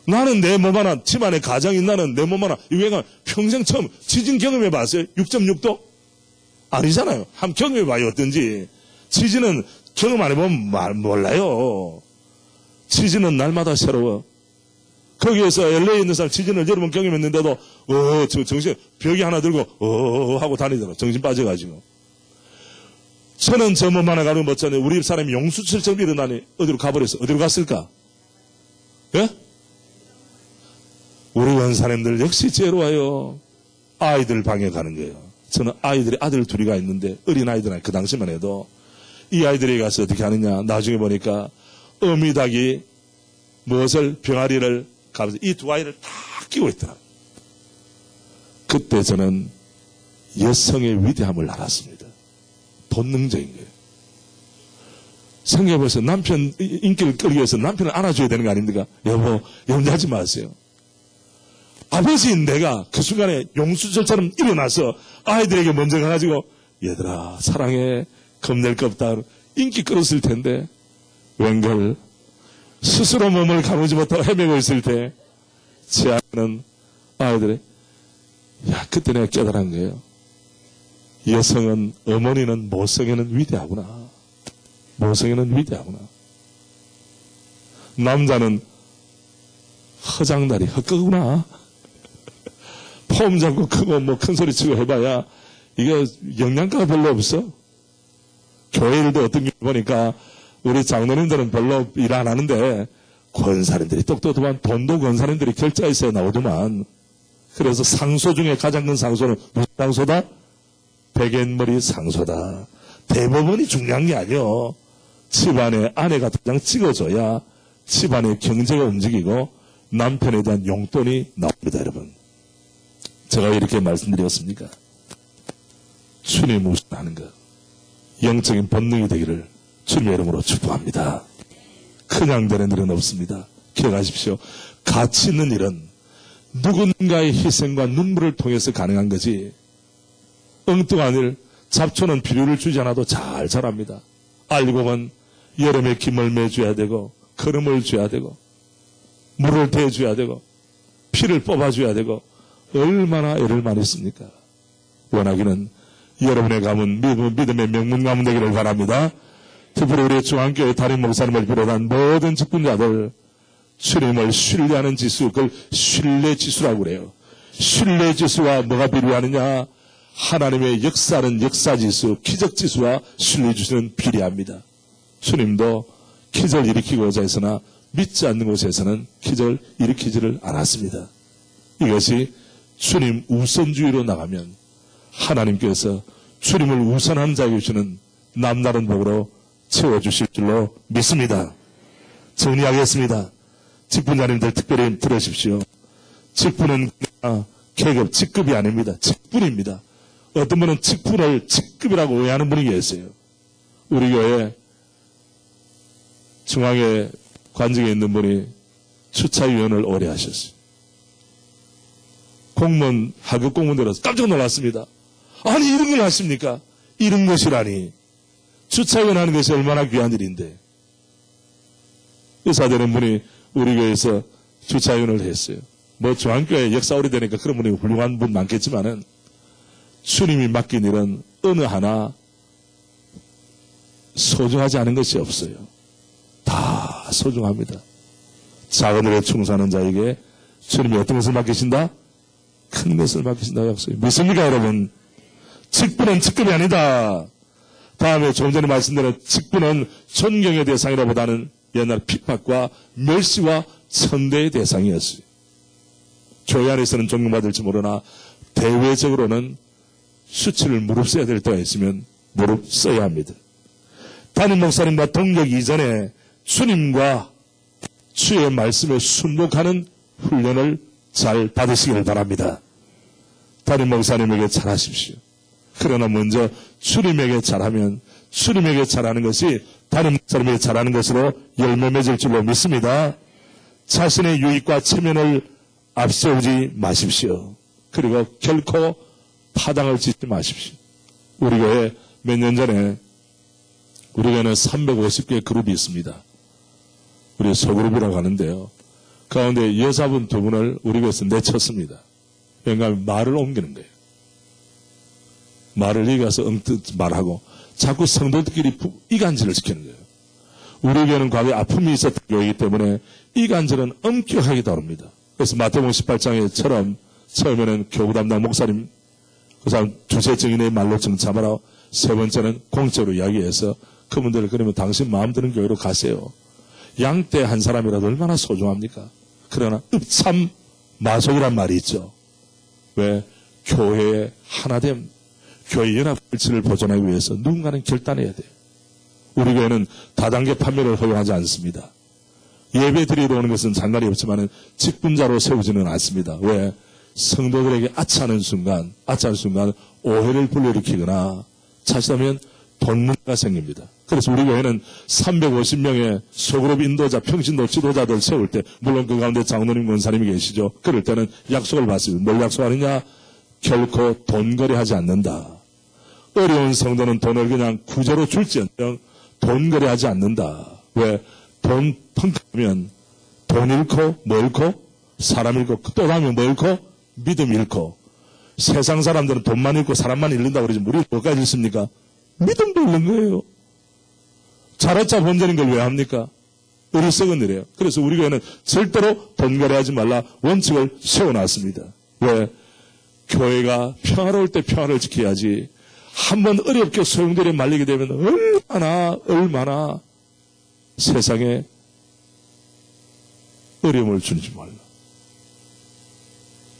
나는 내 몸 하나, 집안에 가장인 나는 내 몸 하나, 이거 평생 처음 지진 경험해봤어요? 6.6도? 아니잖아요. 한번 경험해봐요, 어떤지. 지진은 경험 안 해보면 몰라요. 지진은 날마다 새로워. 거기에서 LA에 있는 사람 지진을 여러 번 경험했는데도, 정신, 벽이 하나 들고, 하고 다니더라. 정신 빠져가지고. 저는 저 몸 하나 가는 거 못잖아요. 우리 집 사람이 용수철처럼 일어나니, 어디로 가버렸어? 어디로 갔을까? 예? 우리 원사님들 역시 지혜로워요. 아이들 방에 가는 거예요. 저는 아이들이 아들 둘이가 있는데, 어린아이들은 그 당시만 해도, 이 아이들에게 가서 어떻게 하느냐. 나중에 보니까, 어미닭이 무엇을, 병아리를 가면서 이 두 아이를 다 끼고 있더라. 그때 저는 여성의 위대함을 알았습니다. 본능적인 거예요. 생각해보세요. 남편 인기를 끌기 위해서 남편을 안아줘야 되는 거 아닙니까? 여보, 염려하지 마세요. 아버지인 내가 그 순간에 용수철처럼 일어나서 아이들에게 먼저 가가지고 얘들아 사랑해 겁낼 거 없다 인기 끌었을 텐데 웬걸 스스로 몸을 가누지 못하고 헤매고 있을 때 제 아이는 아이들이 그때 내가 깨달은 거예요. 여성은 어머니는 모성에는 위대하구나. 모성에는 위대하구나. 남자는 허장다리 헛거구나. 폼 잡고 크고 큰 소리 치고 해봐야 이거 영양가가 별로 없어. 교회 일도 어떤 게 보니까 우리 장로님들은 별로 일 안 하는데 권사님들이 똑똑하면 돈도 권사님들이 결제해서 나오더만. 그래서 상소 중에 가장 큰 상소는 무슨 상소다? 백엔머리 상소다. 대법원이 중요한 게 아니요. 집안에 아내가 당장 찍어줘야 집안의 경제가 움직이고 남편에 대한 용돈이 나옵니다, 여러분. 제가 이렇게 말씀드렸습니까? 주님 우선하는 것, 영적인 본능이 되기를 주님의 이름으로 축복합니다. 그냥 되는 일은 없습니다. 기억하십시오. 가치 있는 일은 누군가의 희생과 눈물을 통해서 가능한 거지 엉뚱한 일, 잡초는 비료를 주지 않아도 잘 자랍니다. 알곡은 여름에 김을 매줘야 되고 거름을 줘야 되고 물을 대줘야 되고 피를 뽑아줘야 되고 얼마나 애를 많이 씁니까? 원하기는 여러분의 가문 믿음의 명문 가문 되기를 바랍니다. 특별히 우리 중앙교회 담임 목사님을 비롯한 모든 직분자들 주님을 신뢰하는 지수, 그걸 신뢰지수라고 그래요. 신뢰지수와 뭐가 비례하느냐? 하나님의 역사는 역사지수, 기적지수와 신뢰지수는 비례합니다. 주님도 기적을 일으키고자 해서나 믿지 않는 곳에서는 기적을 일으키지를 않았습니다. 이것이 주님 우선주의로 나가면 하나님께서 주님을 우선한 자에게 주는 남다른 복으로 채워주실 줄로 믿습니다. 정리하겠습니다. 직분자님들 특별히 들으십시오. 직분은 계급, 직급이 아닙니다. 직분입니다. 어떤 분은 직분을 직급이라고 오해하는 분이 계세요. 우리 교회 중앙에 관직에 있는 분이 주차위원을 오래 하셨어요. 공무원, 하급 공무원들어서 깜짝 놀랐습니다. 아니 이런 걸 하십니까? 이런 것이라니. 주차위원 하는 것이 얼마나 귀한 일인데. 의사되는 분이 우리 교회에서 주차위원을 했어요. 뭐 중앙교회 역사 오래되니까 그런 분이 훌륭한 분 많겠지만은 주님이 맡긴 일은 어느 하나 소중하지 않은 것이 없어요. 다 소중합니다. 작은 일에 충성하는 자에게 주님이 어떤 것을 맡기신다? 큰 것을 맡기신다고 약속해요. 믿습니까 여러분? 직분은 직급이 아니다. 다음에 조금 전에 말씀드린 직분은 존경의 대상이라보다는 옛날 핍박과 멸시와 천대의 대상이었어요. 교회 안에서는 존경받을지 모르나 대외적으로는 수치를 무릅써야 될 때가 있으면 무릅써야 합니다. 담임 목사님과 동력 이전에 주님과 주의 말씀에 순복하는 훈련을 잘 받으시길 바랍니다. 담임 목사님에게 잘하십시오. 그러나 먼저 주님에게 잘하면 주님에게 잘하는 것이 담임 목사님에게 잘하는 것으로 열매 맺을 줄로 믿습니다. 자신의 유익과 체면을 앞세우지 마십시오. 그리고 결코 파당을 짓지 마십시오. 우리 교회 몇 년 전에 우리 교회는 350개 그룹이 있습니다. 우리 소그룹이라고 하는데요. 가운데 여자분 2분을 우리 교회에서 내쳤습니다. 왜냐하면 말을 옮기는 거예요. 말을 얘기해서 엉뜻 말하고 자꾸 성도들끼리 이간질을 시키는 거예요. 우리 교회는 과거에 아픔이 있었던 교회이기 때문에 이간질은 엄격하게 다룹니다. 그래서 마태복음 18장에처럼 처음에는 교부 담당 목사님 그 사람 주체 증인의 말로 정참하라. 세 번째는 공적으로 이야기해서 그분들을 그러면 당신 마음 드는 교회로 가세요. 양떼 한 사람이라도 얼마나 소중합니까? 그러나 읍참 마속이란 말이 있죠. 왜? 교회의 하나됨, 교회 연합일치를 보존하기 위해서 누군가는 결단해야 돼요. 우리 교회는 다단계 판매를 허용하지 않습니다. 예배 드리러 오는 것은 상관이 없지만 직분자로 세우지는 않습니다. 왜? 성도들에게 아차하는 순간 오해를 불러일으키거나 자칫하면 돈 문제가 생깁니다. 그래서 우리 교회는 350명의 소그룹 인도자, 평신도 지도자들 세울 때 물론 그 가운데 장로님, 권사님이 계시죠. 그럴 때는 약속을 받습니다. 뭘 약속하느냐? 결코 돈거래하지 않는다. 어려운 성도는 돈을 그냥 구제로 줄지언정 돈거래하지 않는다. 왜? 돈 펑크하면 돈 잃고 뭐 잃고? 사람 잃고 또 다음에 뭐 잃고? 믿음 잃고. 세상 사람들은 돈만 잃고 사람만 잃는다고 그러지 우리 뭐까지 있습니까? 믿음도 잃는 거예요. 자라자 본전인 걸 왜 합니까? 어리석은 일이에요. 그래서 우리 교회는 절대로 돈거래하지 말라 원칙을 세워놨습니다. 왜? 교회가 평화로울 때 평화를 지켜야지 한번 어렵게 소용돌이에 말리게 되면 얼마나 세상에 어려움을 주는지 몰라.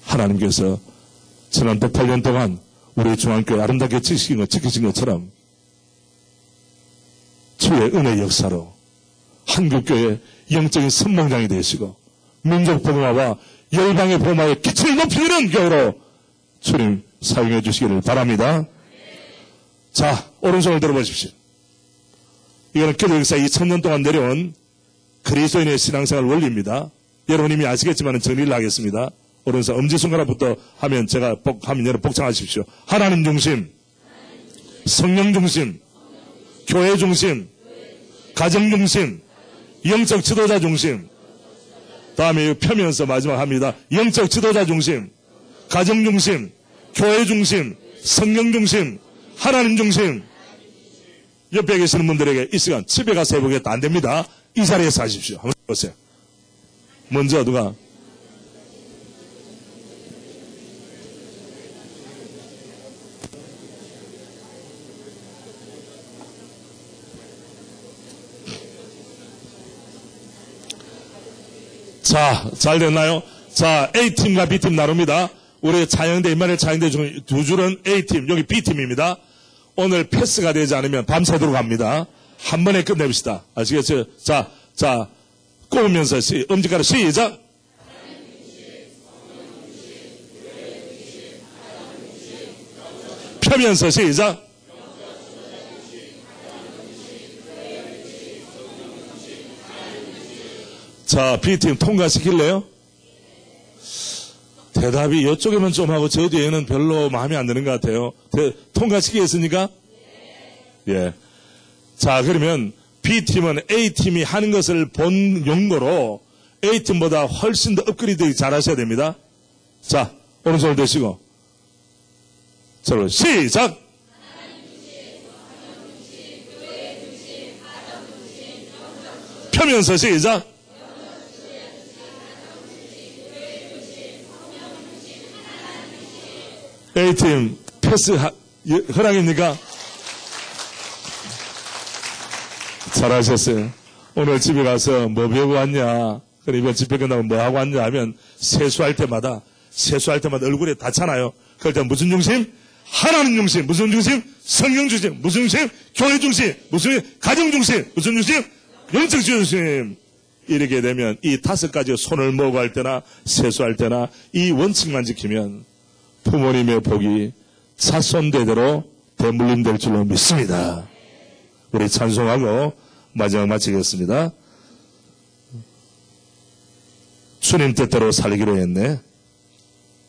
하나님께서 지난 108년 동안 우리 중앙교회 아름답게 지키신 것처럼 주의 은혜의 역사로 한국교회 영적인 선봉장이 되시고 민족 복음화와 열방의 복음화에 기초를 높이는 교회로 주님 사용해 주시기를 바랍니다. 자, 오른손을 들어보십시오. 이거는 기독 역사 2000년 동안 내려온 그리스도인의 신앙생활 원리입니다. 여러분 이미 아시겠지만 정리를 하겠습니다. 오른손 엄지손가락부터 하면 제가 하면 여러분 복창하십시오. 하나님 중심, 성령 중심, 교회 중심, 가정 중심, 영적 지도자 중심. 다음에 펴면서 마지막 합니다. 영적 지도자 중심, 가정 중심, 교회 중심, 성령 중심, 하나님 중심. 옆에 계시는 분들에게 이 시간 집에 가서 해보겠다. 안 됩니다. 이 자리에서 하십시오. 한번 보세요. 먼저 누가? 자, 잘 됐나요? 자, A팀과 B팀 나눕니다. 우리 차영대, 임마누엘 차영대 중 두 줄은 A팀, 여기 B팀입니다. 오늘 패스가 되지 않으면 밤새도록 합니다. 한 번에 끝내봅시다. 아시겠죠? 자, 꼽으면서 엄지가로 시작! 펴면서 시작! 자, B팀 통과시킬래요? 대답이 이쪽에만 좀 하고 저 뒤에는 별로 마음에 안 드는 것 같아요. 통과시키겠습니까? 예. 자, 그러면 B팀은 A팀이 하는 것을 본 용도로 A팀보다 훨씬 더 업그레이드 잘하셔야 됩니다. 자, 오른손을 대시고. 자, 시작! 펴면서 시작! A팀 패스 허락입니까? 잘하셨어요. 오늘 집에 가서 뭐 배우고 왔냐? 그럼 이번 집회 끝나면 뭐 하고 왔냐 하면 세수할 때마다 얼굴에 닿잖아요. 그럴 때 무슨 중심? 하나님 중심. 무슨 중심? 성경 중심. 무슨 중심? 교회 중심. 무슨 중심? 가정 중심. 무슨 중심? 영적 중심. 이렇게 되면 이 5가지 손을 모으고 할 때나 세수할 때나 이 원칙만 지키면 부모님의 복이 자손대대로 대물림될 줄로 믿습니다. 우리 찬송하고 마지막 마치겠습니다. 주님 뜻대로 살기로 했네.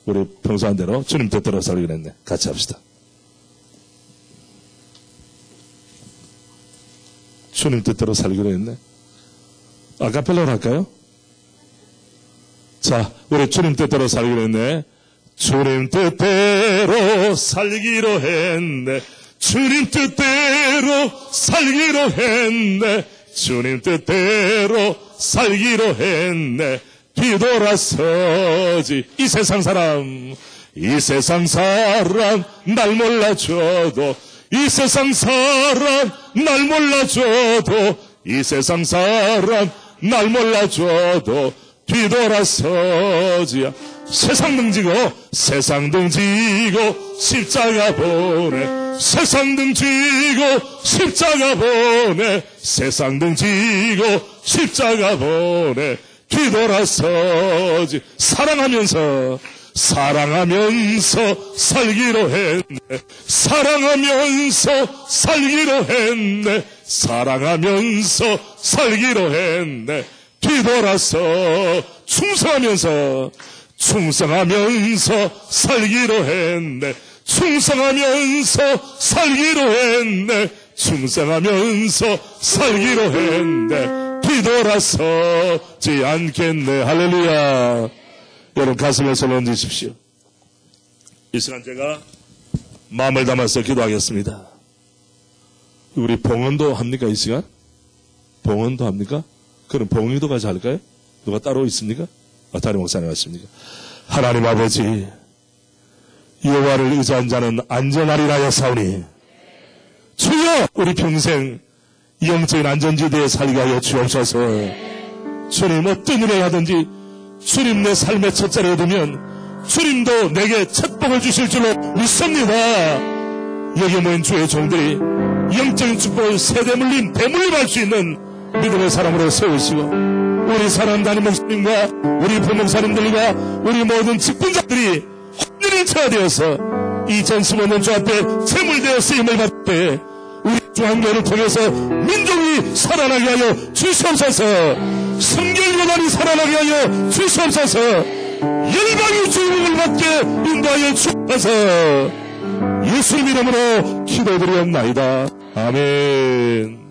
우리 평소 한 대로 주님 뜻대로 살기로 했네. 같이 합시다. 주님 뜻대로 살기로 했네. 아카펠라로 할까요? 자, 우리 주님 뜻대로 살기로 했네. 주님 뜻대로 살기로 했네. 주님 뜻대로 살기로 했네. 주님 뜻대로 살기로 했네. 뒤돌아서지. 이 세상 사람 날 몰라줘도, 이 세상 사람 날 몰라줘도, 이 세상 사람 날 몰라줘도 뒤돌아서지야. 세상 등지고 십자가 보내. 세상 등지고 십자가 보내. 세상 등지고 십자가 보내. 뒤돌아서지. 사랑하면서 살기로 했네. 사랑하면서 살기로 했네. 사랑하면서 살기로 했네. 뒤돌아서 충성하면서 살기로 했네. 충성하면서 살기로 했네. 충성하면서 살기로 했네. 뒤돌아서지 않겠네. 할렐루야. 여러분 가슴에 손을 얹으십시오. 이 시간 제가 마음을 담아서 기도하겠습니다. 우리 봉헌도 합니까? 이 시간? 봉헌도 합니까? 그럼 봉헌도 같이 할까요? 누가 따로 있습니까? 다른 목사님 왔습니까? 하나님 아버지, 여호와를 의지한 자는 안전하리라 하였사오니 주여, 우리 평생 영적인 안전지대에 살게 하여 주옵소서. 주님, 어떤 일을 하든지 주님 내 삶의 첫 자리에 두면 주님도 내게 첫 복을 주실 줄로 믿습니다. 여기 모인 주의 종들이 영적인 축복을 세대물림, 대물림할 수 있는 믿음의 사람으로 세우시고, 우리 사랑하는 담임 목사님과 우리 부목사님들과 우리 모든 직분자들이 혼인이 처하되어서 2015년 주 앞에 제물되어 쓰임을 받을 때 우리 중앙교회를 통해서 민족이 살아나게 하여 주시옵소서. 성결교단이 살아나게 하여 주시옵소서. 열방이 주님을 받게 인도하여 주옵소서. 예수님 이름으로 기도드리옵나이다. 아멘.